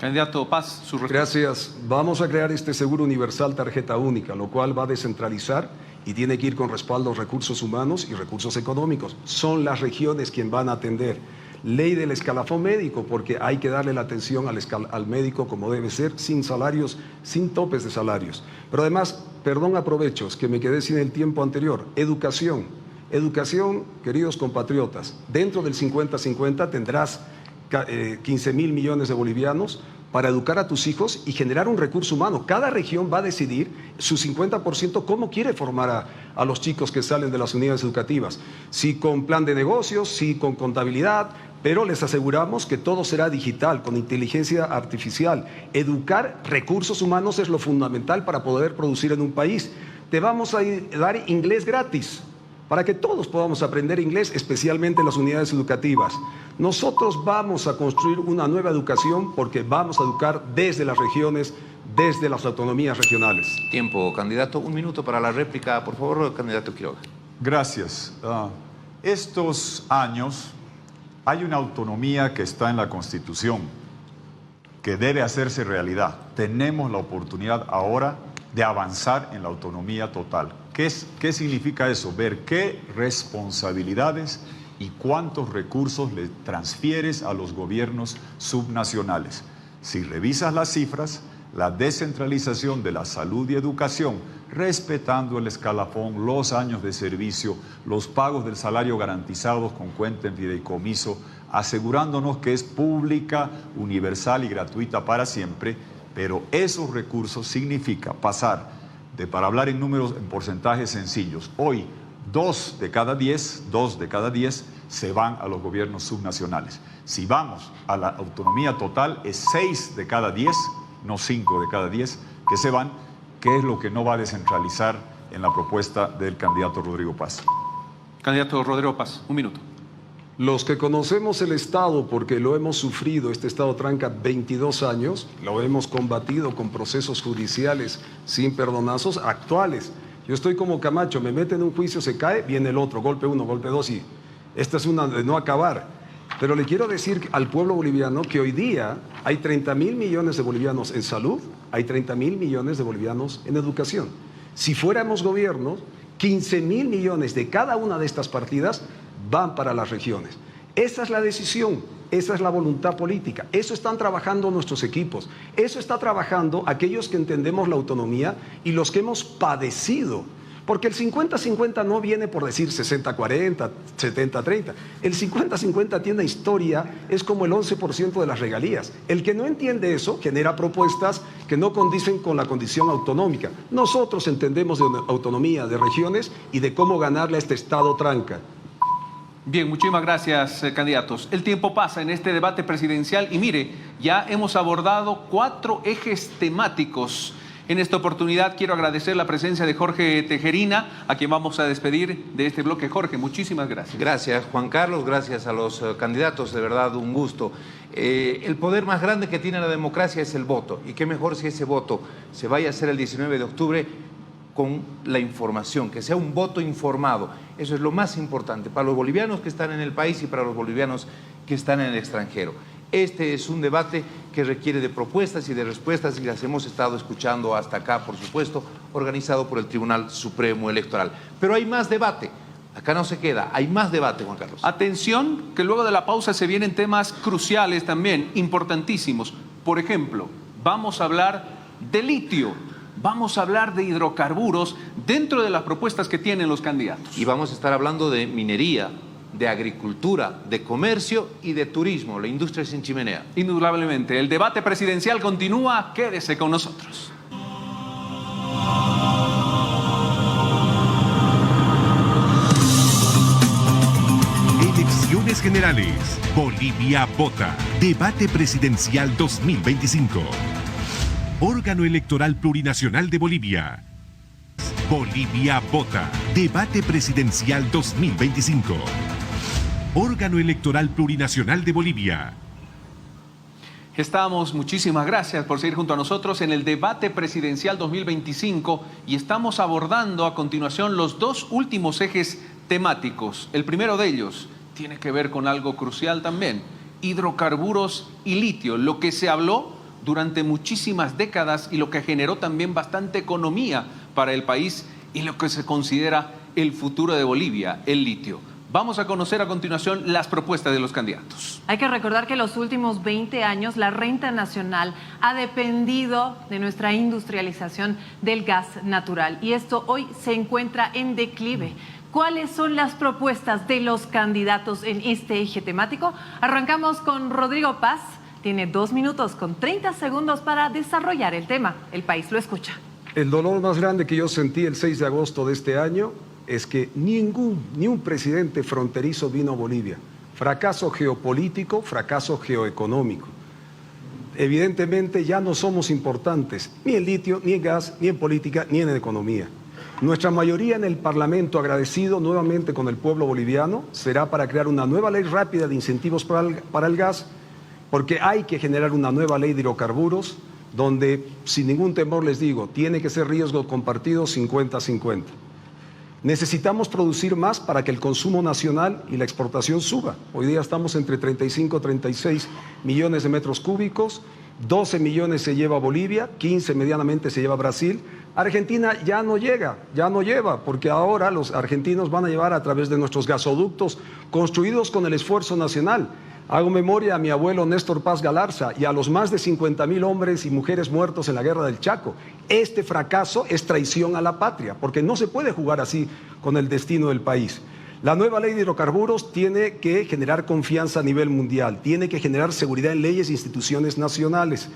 Candidato Paz, su respuesta. Gracias. Vamos a crear este seguro universal tarjeta única, lo cual va a descentralizar y tiene que ir con respaldo a recursos humanos y recursos económicos. Son las regiones quien van a atender. Ley del escalafón médico, porque hay que darle la atención al médico como debe ser, sin salarios, sin topes de salarios. Pero además, perdón, aprovecho, es que me quedé sin el tiempo anterior. Educación. Educación, queridos compatriotas, dentro del 50-50 tendrás 15.000 millones de bolivianos para educar a tus hijos y generar un recurso humano. Cada región va a decidir su 50% cómo quiere formar a los chicos que salen de las unidades educativas. Si con plan de negocios, si con contabilidad, pero les aseguramos que todo será digital, con inteligencia artificial. Educar recursos humanos es lo fundamental para poder producir en un país. Te vamos a dar inglés gratis, para que todos podamos aprender inglés, especialmente en las unidades educativas. Nosotros vamos a construir una nueva educación porque vamos a educar desde las regiones, desde las autonomías regionales. Tiempo, candidato. 1 minuto para la réplica, por favor, candidato Quiroga. Gracias. Estos años hay una autonomía que está en la Constitución, que debe hacerse realidad. Tenemos la oportunidad ahora de avanzar en la autonomía total. ¿Qué significa eso? Ver qué responsabilidades y cuántos recursos le transfieres a los gobiernos subnacionales. Si revisas las cifras, la descentralización de la salud y educación, respetando el escalafón, los años de servicio, los pagos del salario garantizados con cuenta en fideicomiso, asegurándonos que es pública, universal y gratuita para siempre, pero esos recursos significa pasar para hablar en números, en porcentajes sencillos. Hoy, 2 de cada 10 se van a los gobiernos subnacionales. Si vamos a la autonomía total, es 6 de cada 10, no 5 de cada 10, que se van, que es lo que no va a descentralizar en la propuesta del candidato Rodrigo Paz. Candidato Rodrigo Paz, 1 minuto. Los que conocemos el Estado, porque lo hemos sufrido, este Estado tranca 22 años, lo hemos combatido con procesos judiciales sin perdonazos actuales. Yo estoy como Camacho, me meten en un juicio, se cae, viene el otro, golpe 1, golpe 2 y esta es una de no acabar. Pero le quiero decir al pueblo boliviano que hoy día hay 30.000 millones de bolivianos en salud, hay 30.000 millones de bolivianos en educación. Si fuéramos gobiernos, 15.000 millones de cada una de estas partidas van para las regiones. Esa es la decisión, esa es la voluntad política, eso están trabajando nuestros equipos, eso está trabajando aquellos que entendemos la autonomía y los que hemos padecido, porque el 50-50 no viene por decir 60-40, 70-30, el 50-50 tiene historia, es como el 11% de las regalías. El que no entiende eso genera propuestas que no condicen con la condición autonómica. Nosotros entendemos de autonomía, de regiones y de cómo ganarle a este Estado tranca. Bien, muchísimas gracias, candidatos. El tiempo pasa en este debate presidencial y mire, ya hemos abordado 4 ejes temáticos. En esta oportunidad quiero agradecer la presencia de Jorge Tejerina, a quien vamos a despedir de este bloque. Jorge, muchísimas gracias. Gracias, Juan Carlos, gracias a los candidatos, de verdad un gusto. El poder más grande que tiene la democracia es el voto, y qué mejor si ese voto se vaya a hacer el 19 de octubre con la información, que sea un voto informado. Eso es lo más importante para los bolivianos que están en el país y para los bolivianos que están en el extranjero. Este es un debate que requiere de propuestas y de respuestas y las hemos estado escuchando hasta acá, por supuesto, organizado por el Tribunal Supremo Electoral. Pero hay más debate. Acá no se queda, hay más debate, Juan Carlos. Atención, que luego de la pausa se vienen temas cruciales también, importantísimos. Por ejemplo, vamos a hablar de litio. Vamos a hablar de hidrocarburos dentro de las propuestas que tienen los candidatos. Y vamos a estar hablando de minería, de agricultura, de comercio y de turismo, la industria sin chimenea. Indudablemente, el debate presidencial continúa. Quédese con nosotros. Elecciones Generales. Bolivia vota. Debate presidencial 2025. Órgano Electoral Plurinacional de Bolivia. Bolivia vota. Debate presidencial 2025. Órgano Electoral Plurinacional de Bolivia. Muchísimas gracias por seguir junto a nosotros en el debate presidencial 2025 y estamos abordando a continuación los dos últimos ejes temáticos. El primero de ellos tiene que ver con algo crucial también, hidrocarburos y litio, lo que se habló durante muchísimas décadas y lo que generó también bastante economía para el país y lo que se considera el futuro de Bolivia, el litio. Vamos a conocer a continuación las propuestas de los candidatos. Hay que recordar que los últimos 20 años la renta nacional ha dependido de nuestra industrialización del gas natural y esto hoy se encuentra en declive. ¿Cuáles son las propuestas de los candidatos en este eje temático? Arrancamos con Rodrigo Paz. Tiene 2 minutos con 30 segundos para desarrollar el tema. El país lo escucha. El dolor más grande que yo sentí el 6 de agosto de este año es que ni un presidente fronterizo vino a Bolivia. Fracaso geopolítico, fracaso geoeconómico. Evidentemente ya no somos importantes, ni en litio, ni en gas, ni en política, ni en economía. Nuestra mayoría en el Parlamento, agradecido nuevamente con el pueblo boliviano, será para crear una nueva ley rápida de incentivos para el gas, porque hay que generar una nueva ley de hidrocarburos, donde, sin ningún temor les digo, tiene que ser riesgo compartido 50-50. Necesitamos producir más para que el consumo nacional y la exportación suba. Hoy día estamos entre 35 y 36 millones de metros cúbicos, 12 millones se lleva Bolivia, 15 medianamente se lleva Brasil. Argentina ya no lleva, porque ahora los argentinos van a llevar a través de nuestros gasoductos construidos con el esfuerzo nacional. Hago memoria a mi abuelo Néstor Paz Galarza y a los más de 50.000 hombres y mujeres muertos en la guerra del Chaco. Este fracaso es traición a la patria, porque no se puede jugar así con el destino del país. La nueva ley de hidrocarburos tiene que generar confianza a nivel mundial, tiene que generar seguridad en leyes e instituciones nacionales.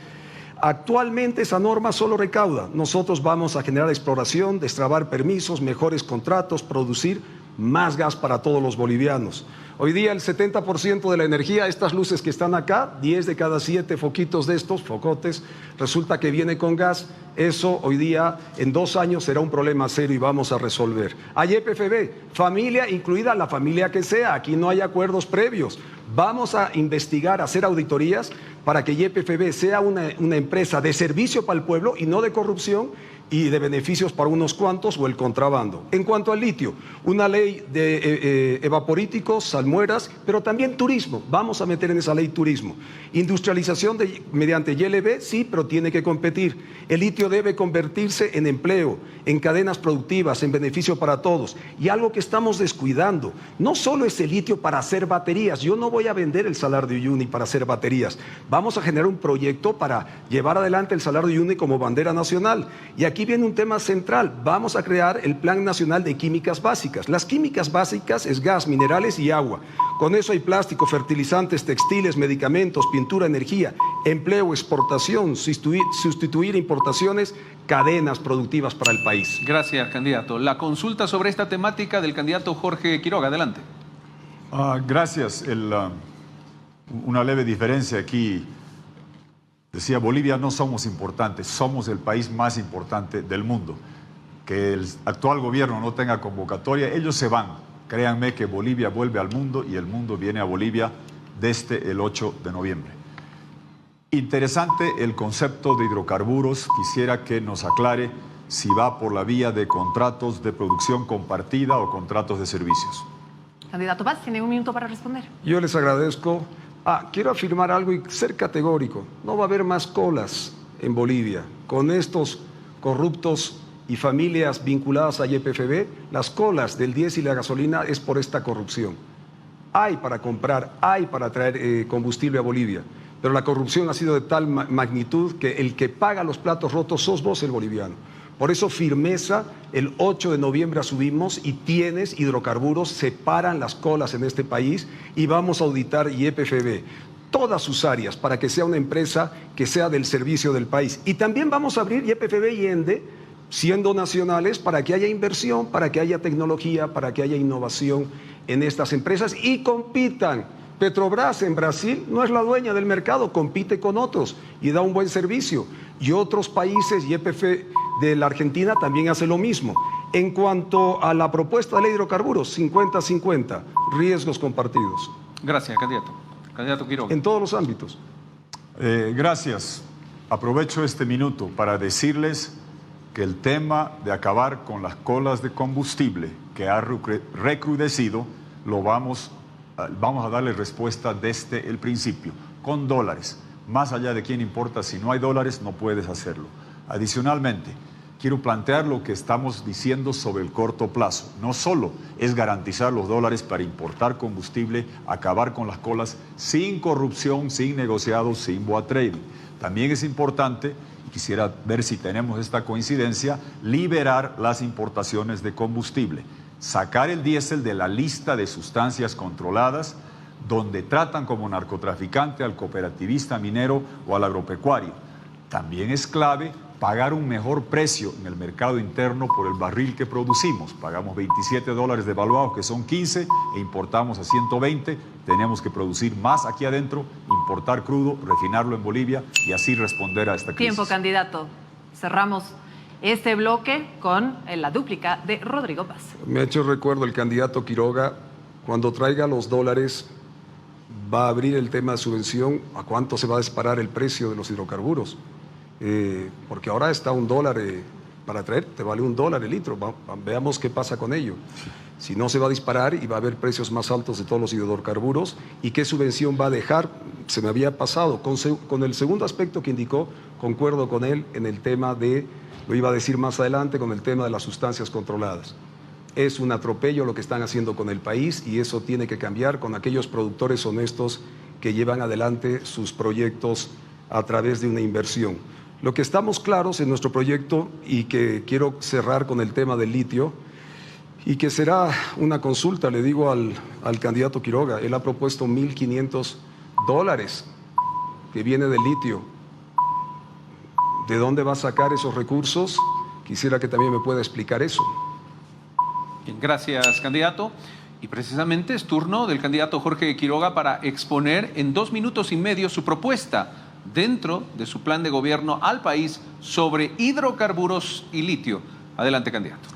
Actualmente esa norma solo recauda. Nosotros vamos a generar exploración, destrabar permisos, mejores contratos, producir más gas para todos los bolivianos. Hoy día el 70% de la energía, estas luces que están acá, 10 de cada 7 foquitos de estos, focotes, resulta que viene con gas. Eso hoy día en 2 años será un problema serio y vamos a resolver. Hay YPFB, familia incluida la familia que sea, aquí no hay acuerdos previos. Vamos a investigar, hacer auditorías para que YPFB sea una empresa de servicio para el pueblo y no de corrupción y de beneficios para unos cuantos o el contrabando. En cuanto al litio, una ley de evaporíticos, salmueras, pero también turismo. Vamos a meter en esa ley turismo. Industrialización mediante YLB, sí, pero tiene que competir. El litio debe convertirse en empleo, en cadenas productivas, en beneficio para todos. Y algo que estamos descuidando, no solo es el litio para hacer baterías. Yo no voy a vender el Salar de Uyuni para hacer baterías. Vamos a generar un proyecto para llevar adelante el Salar de Uyuni como bandera nacional. Y aquí viene un tema central. Vamos a crear el Plan Nacional de Químicas Básicas. Las químicas básicas es gas, minerales y agua. Con eso hay plástico, fertilizantes, textiles, medicamentos, pintura, energía, empleo, exportación, sustituir importaciones, cadenas productivas para el país. Gracias, candidato. La consulta sobre esta temática del candidato Jorge Quiroga. Adelante. Gracias. Una leve diferencia aquí. Decía, Bolivia no somos importantes, somos el país más importante del mundo. Que el actual gobierno no tenga convocatoria, ellos se van. Créanme que Bolivia vuelve al mundo y el mundo viene a Bolivia desde el 8 de noviembre. Interesante el concepto de hidrocarburos. Quisiera que nos aclare si va por la vía de contratos de producción compartida o contratos de servicios. Candidato Paz, tiene 1 minuto para responder. Yo les agradezco. Quiero afirmar algo y ser categórico. No va a haber más colas en Bolivia. Con estos corruptos y familias vinculadas a YPFB, las colas del diésel y la gasolina es por esta corrupción. Hay para comprar, hay para traer combustible a Bolivia, pero la corrupción ha sido de tal magnitud que el que paga los platos rotos sos vos, el boliviano. Por eso firmeza, el 8 de noviembre subimos y tienes hidrocarburos, separan las colas en este país y vamos a auditar YPFB, todas sus áreas para que sea una empresa que sea del servicio del país. Y también vamos a abrir YPFB y ENDE, siendo nacionales, para que haya inversión, para que haya tecnología, para que haya innovación en estas empresas y compitan. Petrobras en Brasil no es la dueña del mercado, compite con otros y da un buen servicio. Y otros países, YPF de la Argentina también hace lo mismo. En cuanto a la propuesta de ley de hidrocarburos, 50-50, riesgos compartidos. Gracias, candidato. Candidato Quiroga. En todos los ámbitos. Gracias. Aprovecho este minuto para decirles que el tema de acabar con las colas de combustible que ha recrudecido lo vamos a darle respuesta desde el principio, con dólares. Más allá de quién importa, si no hay dólares no puedes hacerlo. Adicionalmente, quiero plantear lo que estamos diciendo sobre el corto plazo. No solo es garantizar los dólares para importar combustible, acabar con las colas sin corrupción, sin negociados, sin boa trading. También es importante, y quisiera ver si tenemos esta coincidencia, liberar las importaciones de combustible. Sacar el diésel de la lista de sustancias controladas, donde tratan como narcotraficante al cooperativista minero o al agropecuario. También es clave pagar un mejor precio en el mercado interno por el barril que producimos. Pagamos $27 devaluados, que son 15, e importamos a 120. Tenemos que producir más aquí adentro, importar crudo, refinarlo en Bolivia y así responder a esta crisis. Tiempo, candidato. Cerramos este bloque con la dúplica de Rodrigo Paz. Me ha hecho recuerdo el candidato Quiroga, cuando traiga los dólares, va a abrir el tema de subvención, a cuánto se va a disparar el precio de los hidrocarburos. Porque ahora está $1 para traer, te vale $1 el litro. Veamos qué pasa con ello. Si no, se va a disparar y va a haber precios más altos de todos los hidrocarburos. ¿Y qué subvención va a dejar? Se me había pasado. Con el segundo aspecto que indicó, concuerdo con él en el tema de, lo iba a decir más adelante, con el tema de las sustancias controladas. Es un atropello lo que están haciendo con el país y eso tiene que cambiar con aquellos productores honestos que llevan adelante sus proyectos a través de una inversión. Lo que estamos claros en nuestro proyecto, y que quiero cerrar con el tema del litio, y que será una consulta, le digo al candidato Quiroga, él ha propuesto $1.500 que viene del litio. ¿De dónde va a sacar esos recursos? Quisiera que también me pueda explicar eso. Bien, gracias, candidato. Y precisamente es turno del candidato Jorge Quiroga para exponer en 2 minutos y medio su propuesta dentro de su plan de gobierno al país sobre hidrocarburos y litio. Adelante, candidato.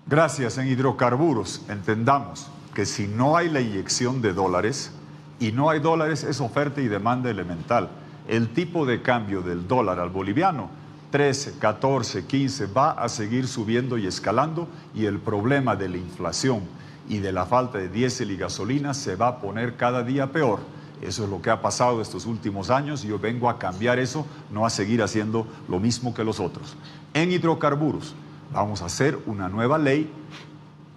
Gracias. En hidrocarburos entendamos que si no hay la inyección de dólares, y no hay dólares, es oferta y demanda elemental. El tipo de cambio del dólar al boliviano, 13, 14, 15, va a seguir subiendo y escalando, y el problema de la inflación y de la falta de diésel y gasolina se va a poner cada día peor. Eso es lo que ha pasado estos últimos años y yo vengo a cambiar eso, no a seguir haciendo lo mismo que los otros. En hidrocarburos vamos a hacer una nueva ley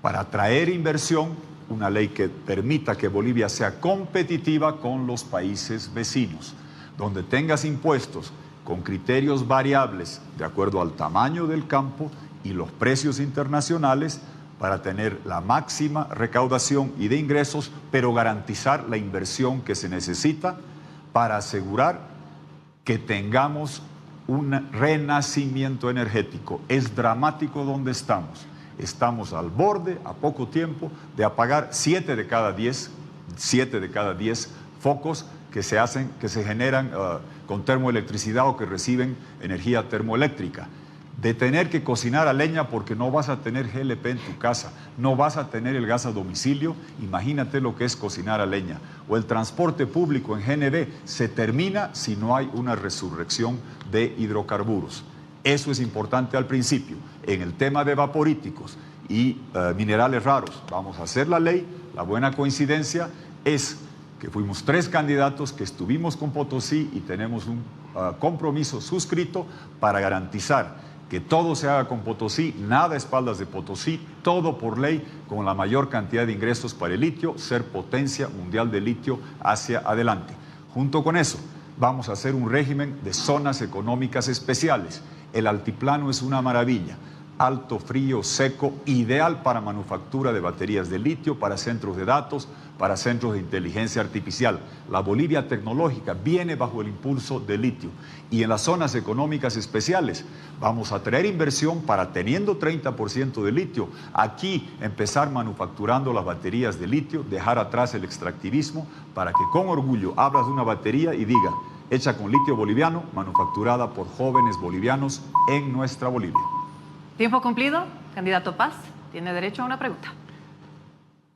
para atraer inversión, una ley que permita que Bolivia sea competitiva con los países vecinos, donde tengas impuestos con criterios variables de acuerdo al tamaño del campo y los precios internacionales, para tener la máxima recaudación y de ingresos, pero garantizar la inversión que se necesita para asegurar que tengamos un renacimiento energético. Es dramático donde estamos. Estamos al borde, a poco tiempo, de apagar 7 de cada 10 focos que se generan con termoelectricidad o que reciben energía termoeléctrica. De tener que cocinar a leña porque no vas a tener GLP en tu casa, no vas a tener el gas a domicilio, imagínate lo que es cocinar a leña. O el transporte público en GNB se termina si no hay una resurrección de hidrocarburos. Eso es importante al principio. En el tema de vaporíticos y minerales raros, vamos a hacer la ley. La buena coincidencia es que fuimos 3 candidatos que estuvimos con Potosí y tenemos un compromiso suscrito para garantizar que todo se haga con Potosí, nada a espaldas de Potosí, todo por ley, con la mayor cantidad de ingresos para el litio, ser potencia mundial de litio hacia adelante. Junto con eso, vamos a hacer un régimen de zonas económicas especiales. El altiplano es una maravilla, alto, frío, seco, ideal para manufactura de baterías de litio, para centros de datos, para centros de inteligencia artificial. La Bolivia tecnológica viene bajo el impulso del litio. Y en las zonas económicas especiales vamos a traer inversión para, teniendo 30% de litio, aquí empezar manufacturando las baterías de litio, dejar atrás el extractivismo, para que con orgullo abras una batería y diga, hecha con litio boliviano, manufacturada por jóvenes bolivianos en nuestra Bolivia. Tiempo cumplido. Candidato Paz, tiene derecho a una pregunta.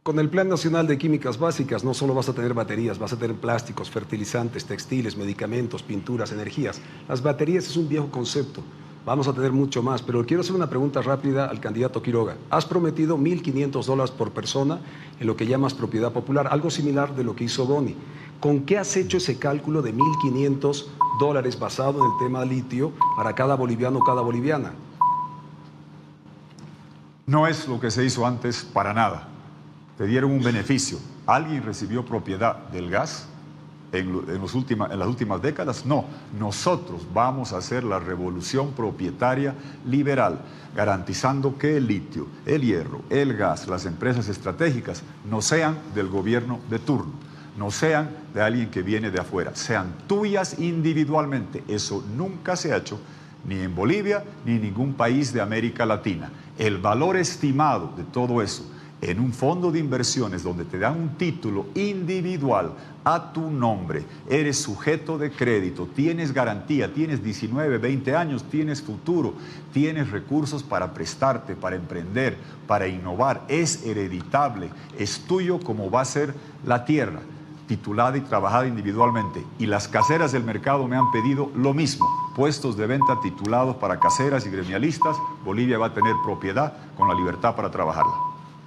Con el Plan Nacional de Químicas Básicas no solo vas a tener baterías, vas a tener plásticos, fertilizantes, textiles, medicamentos, pinturas, energías. Las baterías es un viejo concepto. Vamos a tener mucho más, pero quiero hacer una pregunta rápida al candidato Quiroga. Has prometido $1.500 por persona en lo que llamas propiedad popular, algo similar de lo que hizo Goni. ¿Con qué has hecho ese cálculo de $1.500 basado en el tema litio para cada boliviano o cada boliviana? No es lo que se hizo antes para nada. Te dieron un beneficio. ¿Alguien recibió propiedad del gas en las últimas décadas? No. Nosotros vamos a hacer la revolución propietaria liberal, garantizando que el litio, el hierro, el gas, las empresas estratégicas no sean del gobierno de turno, no sean de alguien que viene de afuera, sean tuyas individualmente. Eso nunca se ha hecho ni en Bolivia ni en ningún país de América Latina. El valor estimado de todo eso en un fondo de inversiones donde te dan un título individual a tu nombre, eres sujeto de crédito, tienes garantía, tienes 19, 20 años, tienes futuro, tienes recursos para prestarte, para emprender, para innovar, es hereditable, es tuyo como va a ser la tierra, titulada y trabajada individualmente. Y las caseras del mercado me han pedido lo mismo, puestos de venta titulados para caseras y gremialistas. Bolivia va a tener propiedad con la libertad para trabajarla.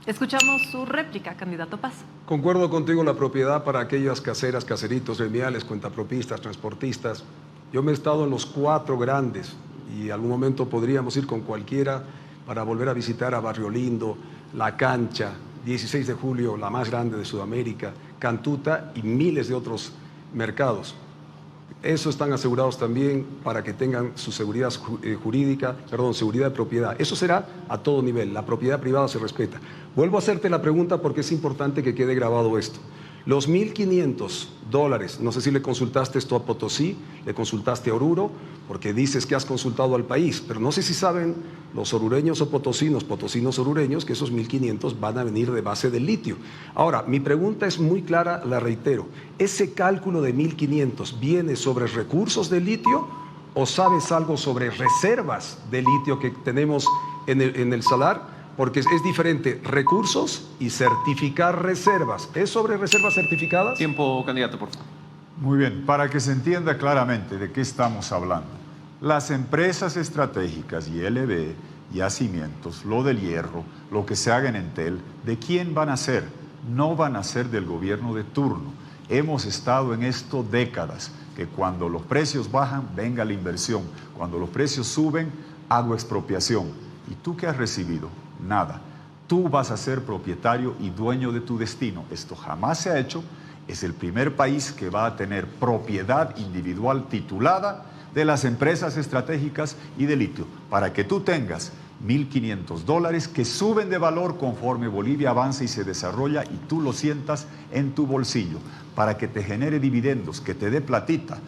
Escuchamos su réplica, candidato Paz. Concuerdo contigo, la propiedad para aquellas caseras, caseritos, gremiales, cuentapropistas, transportistas. Yo me he estado en los 4 grandes y algún momento podríamos ir con cualquiera para volver a visitar a Barrio Lindo, La Cancha, 16 de julio, la más grande de Sudamérica, Cantuta y miles de otros mercados. Eso están asegurados también para que tengan su seguridad jurídica, seguridad de propiedad. Eso será a todo nivel, la propiedad privada se respeta. Vuelvo a hacerte la pregunta porque es importante que quede grabado esto. Los $1.500, no sé si le consultaste esto a Potosí, le consultaste a Oruro, porque dices que has consultado al país, pero no sé si saben los orureños o potosinos orureños, que esos 1.500 van a venir de base del litio. Ahora, mi pregunta es muy clara, la reitero. ¿Ese cálculo de 1.500 viene sobre recursos de litio o sabes algo sobre reservas de litio que tenemos en el salar? Porque es diferente recursos y certificar reservas. ¿Es sobre reservas certificadas? Tiempo, candidato, por favor. Muy bien, para que se entienda claramente de qué estamos hablando. Las empresas estratégicas, YLB, Yacimientos, lo del hierro, lo que se haga en Entel, ¿de quién van a ser? No van a ser del gobierno de turno. Hemos estado en esto décadas, que cuando los precios bajan, venga la inversión. Cuando los precios suben, hago expropiación. ¿Y tú qué has recibido? Nada. Tú vas a ser propietario y dueño de tu destino. Esto jamás se ha hecho. Es el primer país que va a tener propiedad individual titulada de las empresas estratégicas y de litio, para que tú tengas $1.500 que suben de valor conforme Bolivia avanza y se desarrolla y tú lo sientas en tu bolsillo, para que te genere dividendos, que te dé platita.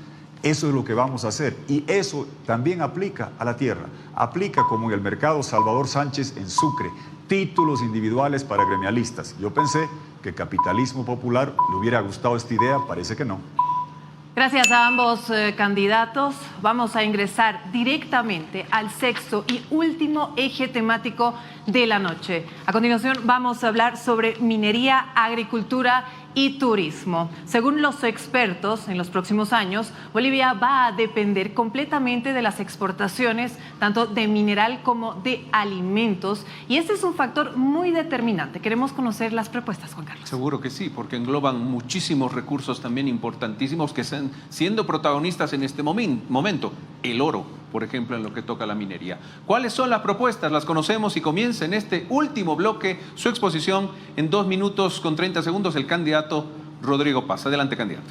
Eso es lo que vamos a hacer y eso también aplica a la tierra. Aplica como en el mercado Salvador Sánchez en Sucre, títulos individuales para gremialistas. Yo pensé que Capitalismo Popular le hubiera gustado esta idea, parece que no. Gracias a ambos candidatos. Vamos a ingresar directamente al sexto y último eje temático de la noche. A continuación vamos a hablar sobre minería, agricultura y turismo. Según los expertos, en los próximos años, Bolivia va a depender completamente de las exportaciones, tanto de mineral como de alimentos, y este es un factor muy determinante. Queremos conocer las propuestas, Juan Carlos. Seguro que sí, porque engloban muchísimos recursos también importantísimos que están siendo protagonistas en este momento. El oro, por ejemplo, en lo que toca a la minería. ¿Cuáles son las propuestas? Las conocemos y comienza en este último bloque su exposición en 2 minutos con 30 segundos el candidato Rodrigo Paz. Adelante, candidato.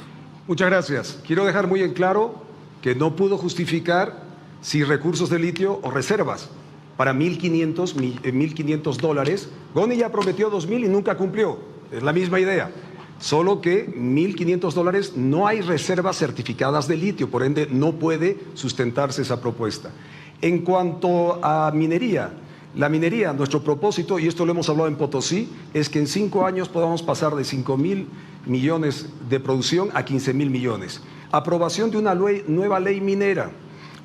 Muchas gracias. Quiero dejar muy en claro que no pudo justificar si recursos de litio o reservas para $1.500. Goni ya prometió 2.000 y nunca cumplió. Es la misma idea. Solo que $1.500 no hay reservas certificadas de litio, por ende no puede sustentarse esa propuesta. En cuanto a minería, la minería, nuestro propósito, y esto lo hemos hablado en Potosí, es que en 5 años podamos pasar de 5.000 millones de producción a 15.000 millones. Aprobación de una nueva ley minera.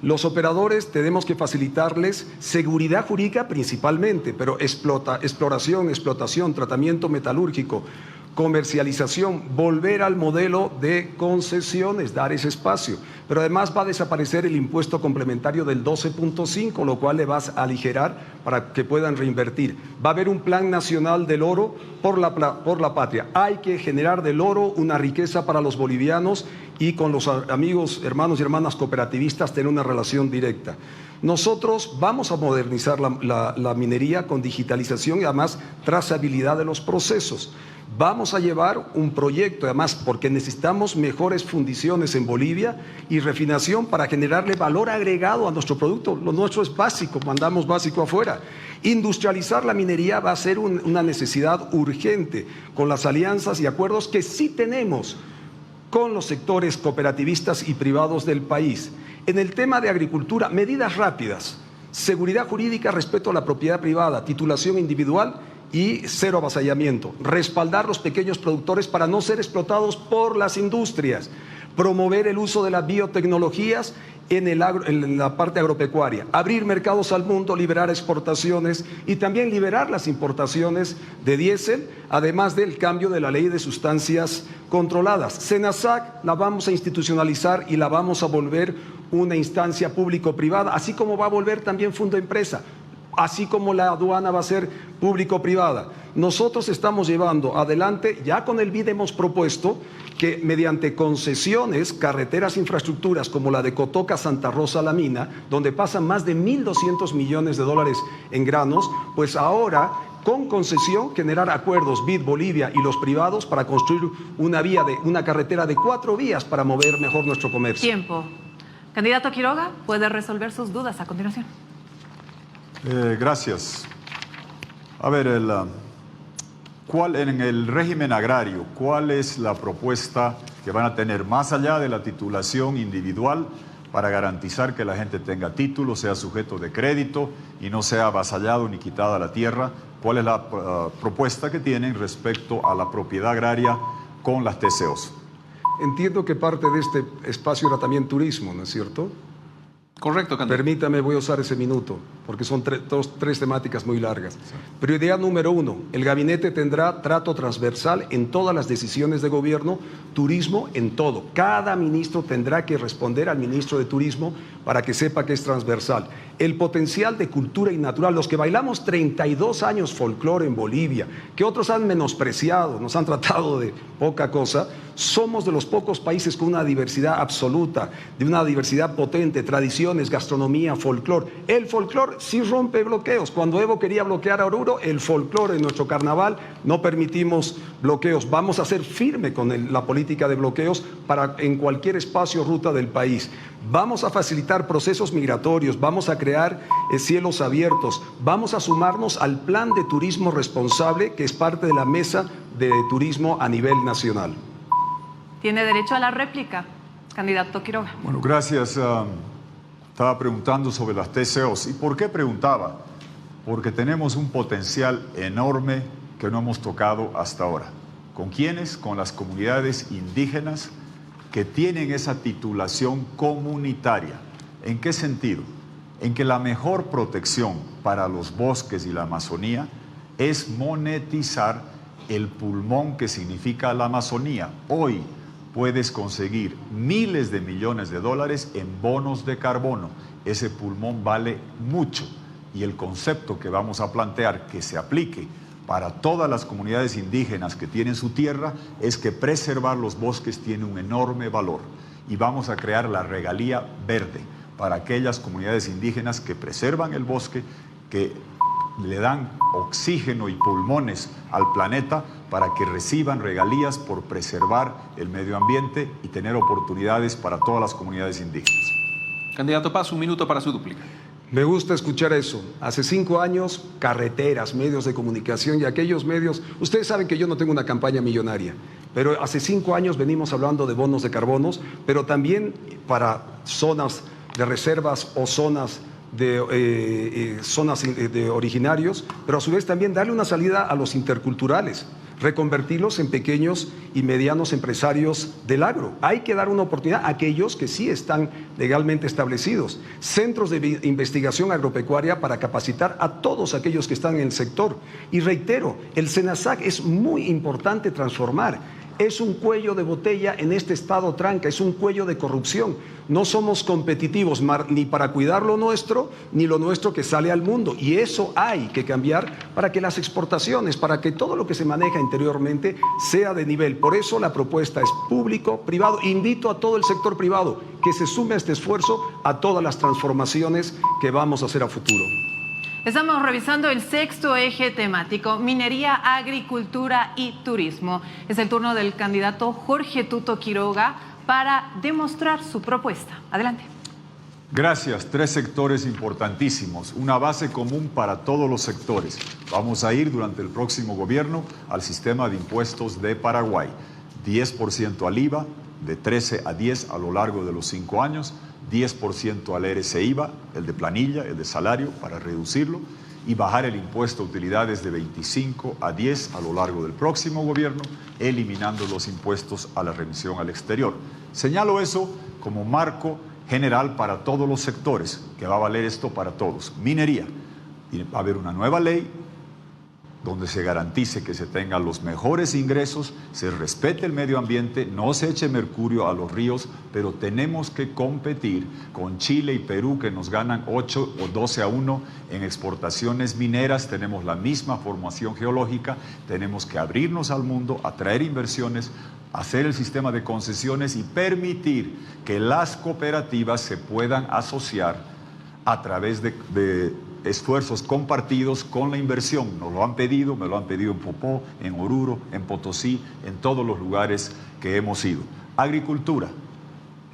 Los operadores tenemos que facilitarles seguridad jurídica principalmente, pero exploración, explotación, tratamiento metalúrgico, comercialización, volver al modelo de concesiones, dar ese espacio. Pero además va a desaparecer el impuesto complementario del 12.5, lo cual le va a aligerar para que puedan reinvertir. Va a haber un plan nacional del oro por la patria. Hay que generar del oro una riqueza para los bolivianos y con los amigos, hermanos y hermanas cooperativistas tener una relación directa. Nosotros vamos a modernizar la minería con digitalización y además trazabilidad de los procesos. Vamos a llevar un proyecto, además, porque necesitamos mejores fundiciones en Bolivia y refinación para generarle valor agregado a nuestro producto. Lo nuestro es básico, mandamos básico afuera. Industrializar la minería va a ser una necesidad urgente con las alianzas y acuerdos que sí tenemos con los sectores cooperativistas y privados del país. En el tema de agricultura, medidas rápidas, seguridad jurídica, respeto a la propiedad privada, titulación individual y cero avasallamiento. Respaldar los pequeños productores para no ser explotados por las industrias. Promover el uso de las biotecnologías en la parte agropecuaria. Abrir mercados al mundo, liberar exportaciones y también liberar las importaciones de diésel, además del cambio de la ley de sustancias controladas. SENASAC la vamos a institucionalizar y la vamos a volver una instancia público-privada, así como va a volver también Fundo Empresa, así como la aduana va a ser público-privada. Nosotros estamos llevando adelante, ya con el BID hemos propuesto que mediante concesiones, carreteras, infraestructuras como la de Cotoca, Santa Rosa, La Mina, donde pasan más de 1.200 millones de dólares en granos, pues ahora con concesión generar acuerdos BID, Bolivia y los privados para construir una carretera de 4 vías para mover mejor nuestro comercio. Tiempo. Candidato Quiroga, puede resolver sus dudas a continuación. Gracias. A ver, en el régimen agrario, ¿cuál es la propuesta que van a tener más allá de la titulación individual para garantizar que la gente tenga título, sea sujeto de crédito y no sea avasallado ni quitada la tierra? ¿Cuál es la propuesta que tienen respecto a la propiedad agraria con las TCOs? Entiendo que parte de este espacio era también turismo, ¿no es cierto? Correcto, candidato. Permítame, voy a usar ese minuto, porque son tres temáticas muy largas. Prioridad número 1, el gabinete tendrá trato transversal en todas las decisiones de gobierno, turismo en todo. Cada ministro tendrá que responder al ministro de Turismo para que sepa que es transversal. El potencial de cultura y natural, los que bailamos 32 años folclore en Bolivia, que otros han menospreciado, nos han tratado de poca cosa, somos de los pocos países con una diversidad absoluta, de una diversidad potente, tradiciones, gastronomía, folclore. El folclore sí rompe bloqueos. Cuando Evo quería bloquear a Oruro, el folclore en nuestro carnaval no permitimos bloqueos. Vamos a ser firme con la política de bloqueos para en cualquier espacio o ruta del país. Vamos a facilitar procesos migratorios, vamos a crear cielos abiertos, vamos a sumarnos al plan de turismo responsable que es parte de la mesa de turismo a nivel nacional. Tiene derecho a la réplica, candidato Quiroga. Bueno, gracias. Estaba preguntando sobre las TCOs. ¿Y por qué preguntaba? Porque tenemos un potencial enorme que no hemos tocado hasta ahora. ¿Con quiénes? Con las comunidades indígenas que tienen esa titulación comunitaria. ¿En qué sentido? En que la mejor protección para los bosques y la Amazonía es monetizar el pulmón que significa la Amazonía. Hoy puedes conseguir miles de millones de dólares en bonos de carbono. Ese pulmón vale mucho y el concepto que vamos a plantear que se aplique para todas las comunidades indígenas que tienen su tierra es que preservar los bosques tiene un enorme valor y vamos a crear la regalía verde para aquellas comunidades indígenas que preservan el bosque, que le dan oxígeno y pulmones al planeta para que reciban regalías por preservar el medio ambiente y tener oportunidades para todas las comunidades indígenas. Candidato Paz, un minuto para su dúplica. Me gusta escuchar eso. Hace 5 años, carreteras, medios de comunicación y aquellos medios... Ustedes saben que yo no tengo una campaña millonaria, pero hace 5 años venimos hablando de bonos de carbonos, pero también para zonas de reservas o zonas de originarios, pero a su vez también darle una salida a los interculturales. reconvertirlos en pequeños y medianos empresarios del agro. Hay que dar una oportunidad a aquellos que sí están legalmente establecidos. Centros de investigación agropecuaria para capacitar a todos aquellos que están en el sector. Y reitero, el SENASAC es muy importante transformar. Es un cuello de botella en este estado tranca, es un cuello de corrupción. No somos competitivos ni para cuidar lo nuestro, ni lo nuestro que sale al mundo. Y eso hay que cambiar para que las exportaciones, para que todo lo que se maneja interiormente sea de nivel. Por eso la propuesta es público-privado. Invito a todo el sector privado que se sume a este esfuerzo, a todas las transformaciones que vamos a hacer a futuro. Estamos revisando el sexto eje temático, minería, agricultura y turismo. Es el turno del candidato Jorge Tuto Quiroga para demostrar su propuesta. Adelante. Gracias. 3 sectores importantísimos, una base común para todos los sectores. Vamos a ir durante el próximo gobierno al sistema de impuestos de Paraguay. 10% al IVA, de 13 a 10 a lo largo de los 5 años, 10% al RCIVA, el de planilla, el de salario, para reducirlo, y bajar el impuesto a utilidades de 25 a 10 a lo largo del próximo gobierno, eliminando los impuestos a la remisión al exterior. Señalo eso como marco general para todos los sectores, que va a valer esto para todos. Minería, y va a haber una nueva ley donde se garantice que se tengan los mejores ingresos, se respete el medio ambiente, no se eche mercurio a los ríos, pero tenemos que competir con Chile y Perú, que nos ganan 8 o 12-1 en exportaciones mineras. Tenemos la misma formación geológica, tenemos que abrirnos al mundo, atraer inversiones, hacer el sistema de concesiones y permitir que las cooperativas se puedan asociar a través de esfuerzos compartidos con la inversión. Nos lo han pedido, me lo han pedido en Popó, en Oruro, en Potosí, en todos los lugares que hemos ido. Agricultura.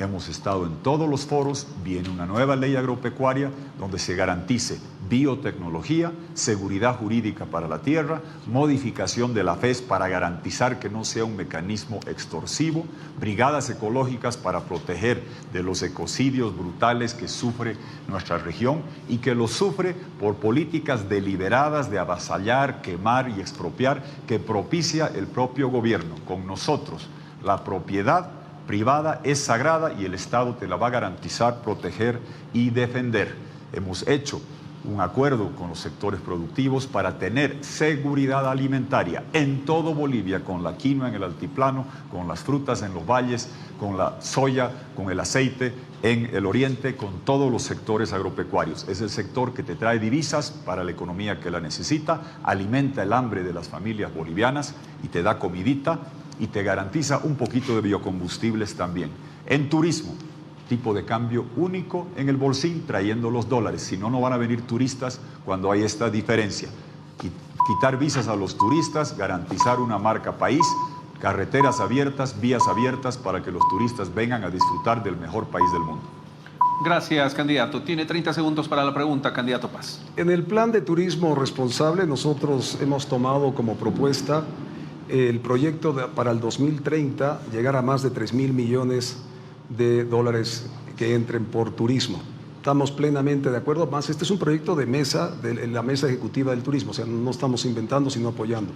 Hemos estado en todos los foros, viene una nueva ley agropecuaria donde se garantice biotecnología, seguridad jurídica para la tierra, modificación de la FES para garantizar que no sea un mecanismo extorsivo, brigadas ecológicas para proteger de los ecocidios brutales que sufre nuestra región y que lo sufre por políticas deliberadas de avasallar, quemar y expropiar que propicia el propio gobierno. Con nosotros, la propiedad privada es sagrada y el Estado te la va a garantizar, proteger y defender. Hemos hecho un acuerdo con los sectores productivos para tener seguridad alimentaria en todo Bolivia, con la quinoa en el altiplano, con las frutas en los valles, con la soya, con el aceite en el oriente, con todos los sectores agropecuarios. Es el sector que te trae divisas para la economía que la necesita, alimenta el hambre de las familias bolivianas y te da comidita y te garantiza un poquito de biocombustibles también. En turismo, tipo de cambio único en el bolsín, trayendo los dólares. Si no, no van a venir turistas cuando hay esta diferencia. Quitar visas a los turistas, garantizar una marca país, carreteras abiertas, vías abiertas para que los turistas vengan a disfrutar del mejor país del mundo. Gracias, candidato. Tiene 30 segundos para la pregunta, candidato Paz. En el plan de turismo responsable, nosotros hemos tomado como propuesta el proyecto para el 2030 llegar a más de 3.000 millones de dólares que entren por turismo. Estamos plenamente de acuerdo, más este es un proyecto de la mesa ejecutiva del turismo, o sea, no estamos inventando sino apoyando.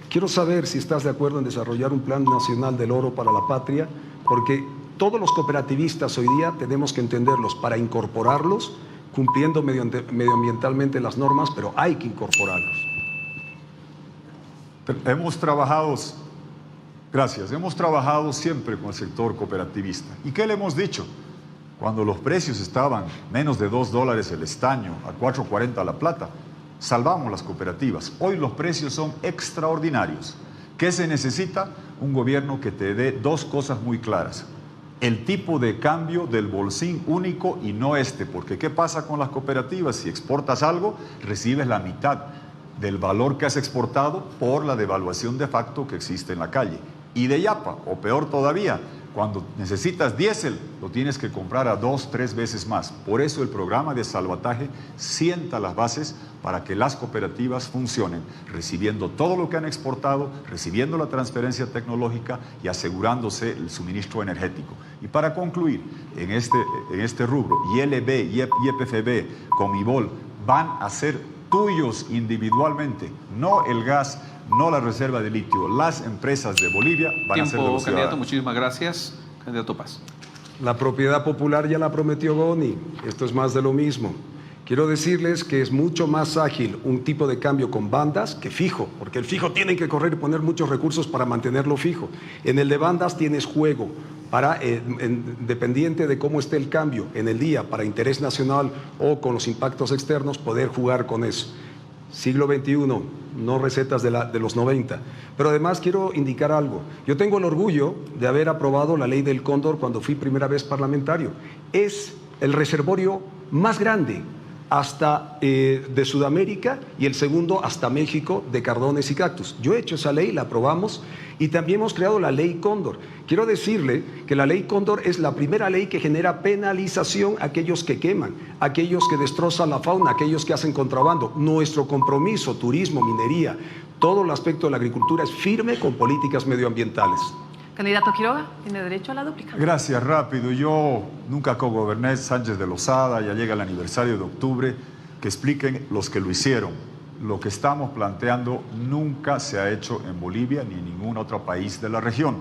Quiero saber si estás de acuerdo en desarrollar un plan nacional del oro para la patria, porque todos los cooperativistas hoy día tenemos que entenderlos para incorporarlos, cumpliendo medioambientalmente las normas, pero hay que incorporarlos. Hemos trabajado siempre con el sector cooperativista. ¿Y qué le hemos dicho? Cuando los precios estaban menos de $2 el estaño, a 4.40 la plata, salvamos las cooperativas. Hoy los precios son extraordinarios. ¿Qué se necesita? Un gobierno que te dé 2 cosas muy claras. El tipo de cambio del bolsín único y no porque ¿qué pasa con las cooperativas? Si exportas algo, recibes la mitad del valor que has exportado por la devaluación de facto que existe en la calle. Y de yapa, o peor todavía, cuando necesitas diésel, lo tienes que comprar a 2-3 veces más. Por eso el programa de salvataje sienta las bases para que las cooperativas funcionen, recibiendo todo lo que han exportado, recibiendo la transferencia tecnológica y asegurándose el suministro energético. Y para concluir, en este rubro, ILB, YPFB, Comibol, van a ser tuyos individualmente, no el gas no la reserva de litio. Las empresas de Bolivia van a ser de Tiempo, los candidato. ciudadanos. Muchísimas gracias. Candidato Paz. La propiedad popular ya la prometió Goni. Esto es más de lo mismo. Quiero decirles que es mucho más ágil un tipo de cambio con bandas que fijo, porque el fijo tiene que correr y poner muchos recursos para mantenerlo fijo. En el de bandas tienes juego para, dependiente de cómo esté el cambio en el día, para interés nacional o con los impactos externos, poder jugar con eso. Siglo XXI, no recetas de los 90. Pero además quiero indicar algo. Yo tengo el orgullo de haber aprobado la ley del cóndor cuando fui primera vez parlamentario. Es el reservorio más grande hasta de Sudamérica y el segundo hasta México de cardones y cactus. Yo he hecho esa ley, la aprobamos y también hemos creado la ley Cóndor. Quiero decirle que la ley Cóndor es la primera ley que genera penalización a aquellos que queman, a aquellos que destrozan la fauna, a aquellos que hacen contrabando. Nuestro compromiso, turismo, minería, todo el aspecto de la agricultura es firme con políticas medioambientales. Candidato Quiroga, tiene derecho a la dúplica. Gracias, rápido. Yo nunca cogoberné Sánchez de Lozada, ya llega el aniversario de octubre, que expliquen los que lo hicieron. Lo que estamos planteando nunca se ha hecho en Bolivia ni en ningún otro país de la región.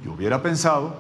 Yo hubiera pensado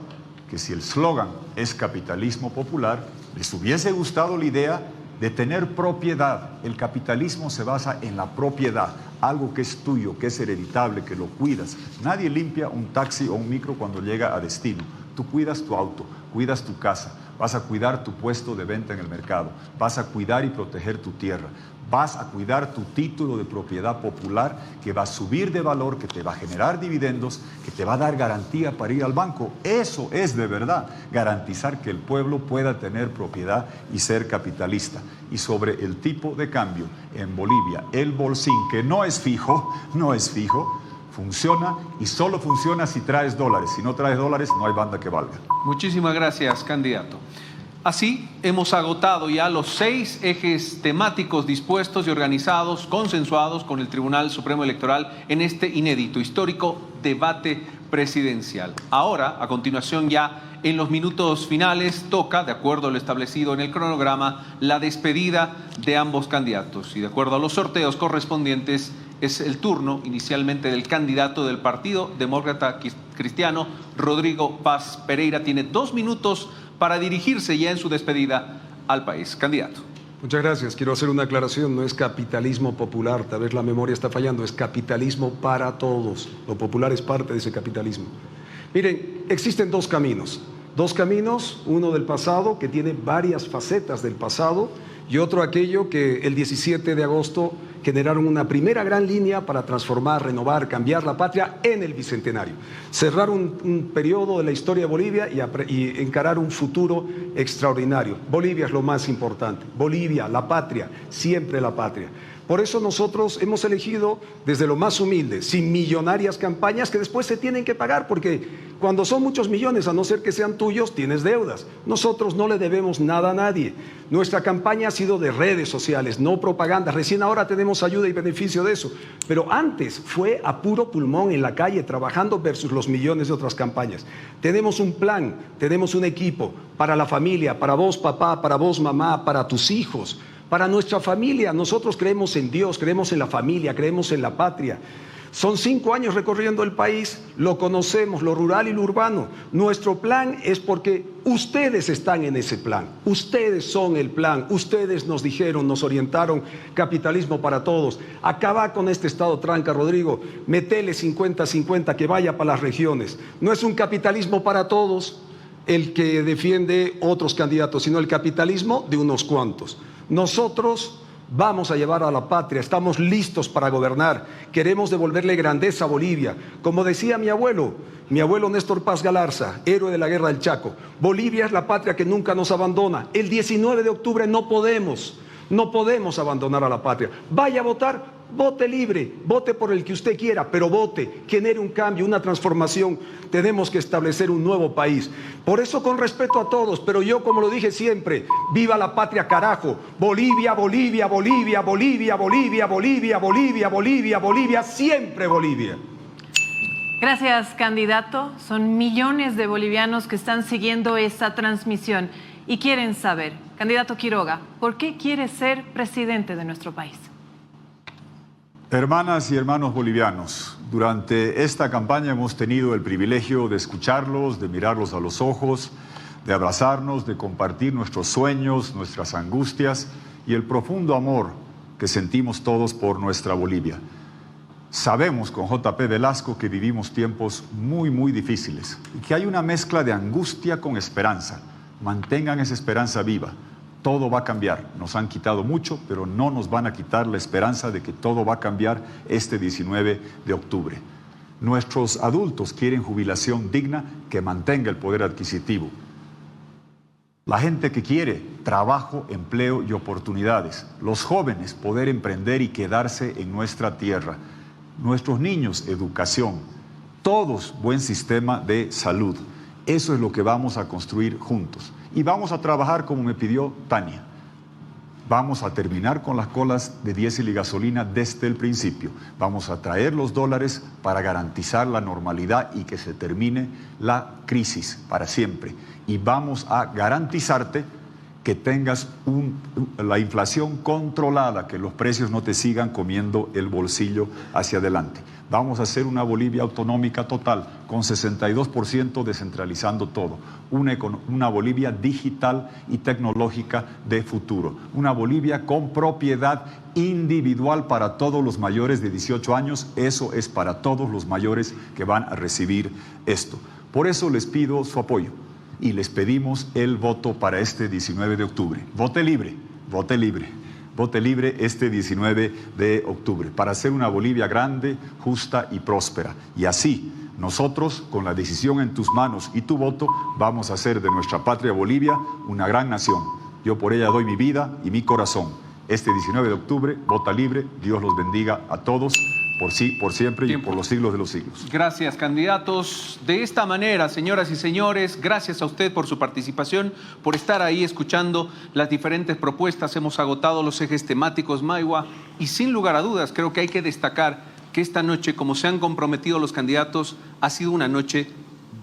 que si el slogan es capitalismo popular, les hubiese gustado la idea de tener propiedad. El capitalismo se basa en la propiedad, algo que es tuyo, que es hereditable, que lo cuidas. Nadie limpia un taxi o un micro cuando llega a destino. Tú cuidas tu auto, cuidas tu casa, vas a cuidar tu puesto de venta en el mercado, vas a cuidar y proteger tu tierra, vas a cuidar tu título de propiedad popular que va a subir de valor, que te va a generar dividendos, que te va a dar garantía para ir al banco. Eso es de verdad, garantizar que el pueblo pueda tener propiedad y ser capitalista. Y sobre el tipo de cambio en Bolivia, el bolsín, que no es fijo, funciona y solo funciona si traes dólares. Si no traes dólares, no hay banda que valga. Muchísimas gracias, candidato. Así, hemos agotado ya los 6 ejes temáticos dispuestos y organizados, consensuados con el Tribunal Supremo Electoral en este inédito, histórico debate presidencial. Ahora, a continuación ya en los minutos finales, toca, de acuerdo a lo establecido en el cronograma, la despedida de ambos candidatos. Y de acuerdo a los sorteos correspondientes, es el turno inicialmente del candidato del Partido Demócrata Cristiano, Rodrigo Paz Pereira. Tiene 2 minutos para dirigirse ya en su despedida al país. Candidato. Muchas gracias. Quiero hacer una aclaración. No es capitalismo popular, tal vez la memoria está fallando. Es capitalismo para todos. Lo popular es parte de ese capitalismo. Miren, existen 2 caminos. 2 caminos, uno del pasado, que tiene varias facetas del pasado, y otro aquello que el 17 de agosto generaron una primera gran línea para transformar, renovar, cambiar la patria en el Bicentenario. Cerrar un periodo de la historia de Bolivia y encarar un futuro extraordinario. Bolivia es lo más importante. Bolivia, la patria, siempre la patria. Por eso nosotros hemos elegido desde lo más humilde, sin millonarias campañas que después se tienen que pagar, porque cuando son muchos millones, a no ser que sean tuyos, tienes deudas. Nosotros no le debemos nada a nadie. Nuestra campaña ha sido de redes sociales, no propaganda. Recién ahora tenemos ayuda y beneficio de eso. Pero antes fue a puro pulmón en la calle, trabajando versus los millones de otras campañas. Tenemos un plan, tenemos un equipo para la familia, para vos papá, para vos mamá, para tus hijos. Para nuestra familia, nosotros creemos en Dios, creemos en la familia, creemos en la patria. Son 5 años recorriendo el país, lo conocemos, lo rural y lo urbano. Nuestro plan es porque ustedes están en ese plan, ustedes son el plan, ustedes nos dijeron, nos orientaron, capitalismo para todos. Acaba con este estado tranca, Rodrigo, metele 50-50 que vaya para las regiones. No es un capitalismo para todos el que defiende otros candidatos, sino el capitalismo de unos cuantos. Nosotros vamos a llevar a la patria, estamos listos para gobernar, queremos devolverle grandeza a Bolivia. Como decía mi abuelo Néstor Paz Galarza, héroe de la Guerra del Chaco, Bolivia es la patria que nunca nos abandona. El 19 de octubre no podemos abandonar a la patria. Vaya a votar, vote libre, vote por el que usted quiera, pero vote, genere un cambio, una transformación. Tenemos que establecer un nuevo país. Por eso, con respeto a todos, pero yo, como lo dije siempre, viva la patria, carajo. Bolivia, Bolivia, Bolivia, Bolivia, Bolivia, Bolivia, Bolivia, Bolivia, Bolivia, siempre Bolivia. Gracias, candidato. Son millones de bolivianos que están siguiendo esta transmisión y quieren saber, candidato Quiroga, ¿por qué quiere ser presidente de nuestro país? Hermanas y hermanos bolivianos, durante esta campaña hemos tenido el privilegio de escucharlos, de mirarlos a los ojos, de abrazarnos, de compartir nuestros sueños, nuestras angustias y el profundo amor que sentimos todos por nuestra Bolivia. Sabemos con JP Velasco que vivimos tiempos muy difíciles y que hay una mezcla de angustia con esperanza. Mantengan esa esperanza viva. Todo va a cambiar. Nos han quitado mucho, pero no nos van a quitar la esperanza de que todo va a cambiar este 19 de octubre. Nuestros adultos quieren jubilación digna que mantenga el poder adquisitivo. La gente que quiere trabajo, empleo y oportunidades. Los jóvenes poder emprender y quedarse en nuestra tierra. Nuestros niños, educación. Todos buen sistema de salud. Eso es lo que vamos a construir juntos. Y vamos a trabajar como me pidió Tania. Vamos a terminar con las colas de diésel y gasolina desde el principio. Vamos a traer los dólares para garantizar la normalidad y que se termine la crisis para siempre. Y vamos a garantizarte que tengas la inflación controlada, que los precios no te sigan comiendo el bolsillo hacia adelante. Vamos a hacer una Bolivia autonómica total, con 62% descentralizando todo. Una Bolivia digital y tecnológica de futuro. Una Bolivia con propiedad individual para todos los mayores de 18 años. Eso es para todos los mayores que van a recibir esto. Por eso les pido su apoyo y les pedimos el voto para este 19 de octubre. Vote libre, vote libre. Vote libre este 19 de octubre para hacer una Bolivia grande, justa y próspera. Y así, nosotros, con la decisión en tus manos y tu voto, vamos a hacer de nuestra patria Bolivia una gran nación. Yo por ella doy mi vida y mi corazón. Este 19 de octubre, vota libre. Dios los bendiga a todos, por siempre y por los siglos de los siglos. Gracias, candidatos. De esta manera, señoras y señores, gracias a usted por su participación, por estar ahí escuchando las diferentes propuestas. Hemos agotado los ejes temáticos, Maiwa, y sin lugar a dudas creo que hay que destacar que esta noche, como se han comprometido los candidatos, ha sido una noche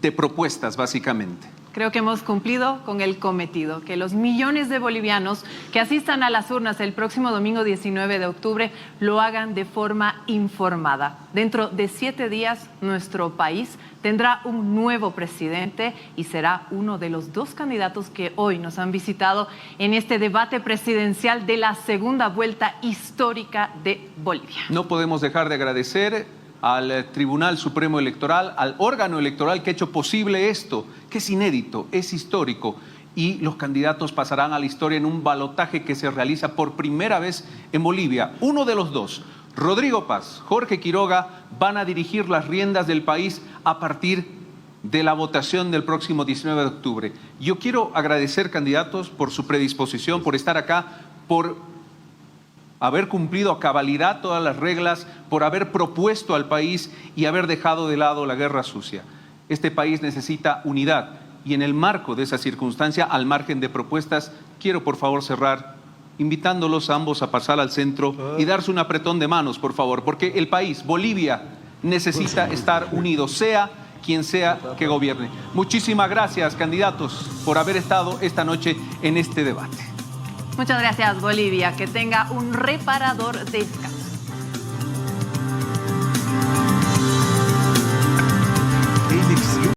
de propuestas, básicamente. Creo que hemos cumplido con el cometido, que los millones de bolivianos que asistan a las urnas el próximo domingo 19 de octubre lo hagan de forma informada. Dentro de 7 días, nuestro país tendrá un nuevo presidente y será uno de los 2 candidatos que hoy nos han visitado en este debate presidencial de la segunda vuelta histórica de Bolivia. No podemos dejar de agradecer al Tribunal Supremo Electoral, al órgano electoral que ha hecho posible esto, que es inédito, es histórico, y los candidatos pasarán a la historia en un balotaje que se realiza por primera vez en Bolivia. Uno de los 2, Rodrigo Paz, Jorge Quiroga, van a dirigir las riendas del país a partir de la votación del próximo 19 de octubre. Yo quiero agradecer, candidatos, por su predisposición, por estar acá, por haber cumplido a cabalidad todas las reglas, por haber propuesto al país y haber dejado de lado la guerra sucia. Este país necesita unidad y en el marco de esa circunstancia, al margen de propuestas, quiero por favor cerrar invitándolos a ambos a pasar al centro y darse un apretón de manos, por favor, porque el país, Bolivia, necesita estar unido, sea quien sea que gobierne. Muchísimas gracias, candidatos, por haber estado esta noche en este debate. Muchas gracias, Bolivia. Que tenga un reparador descanso.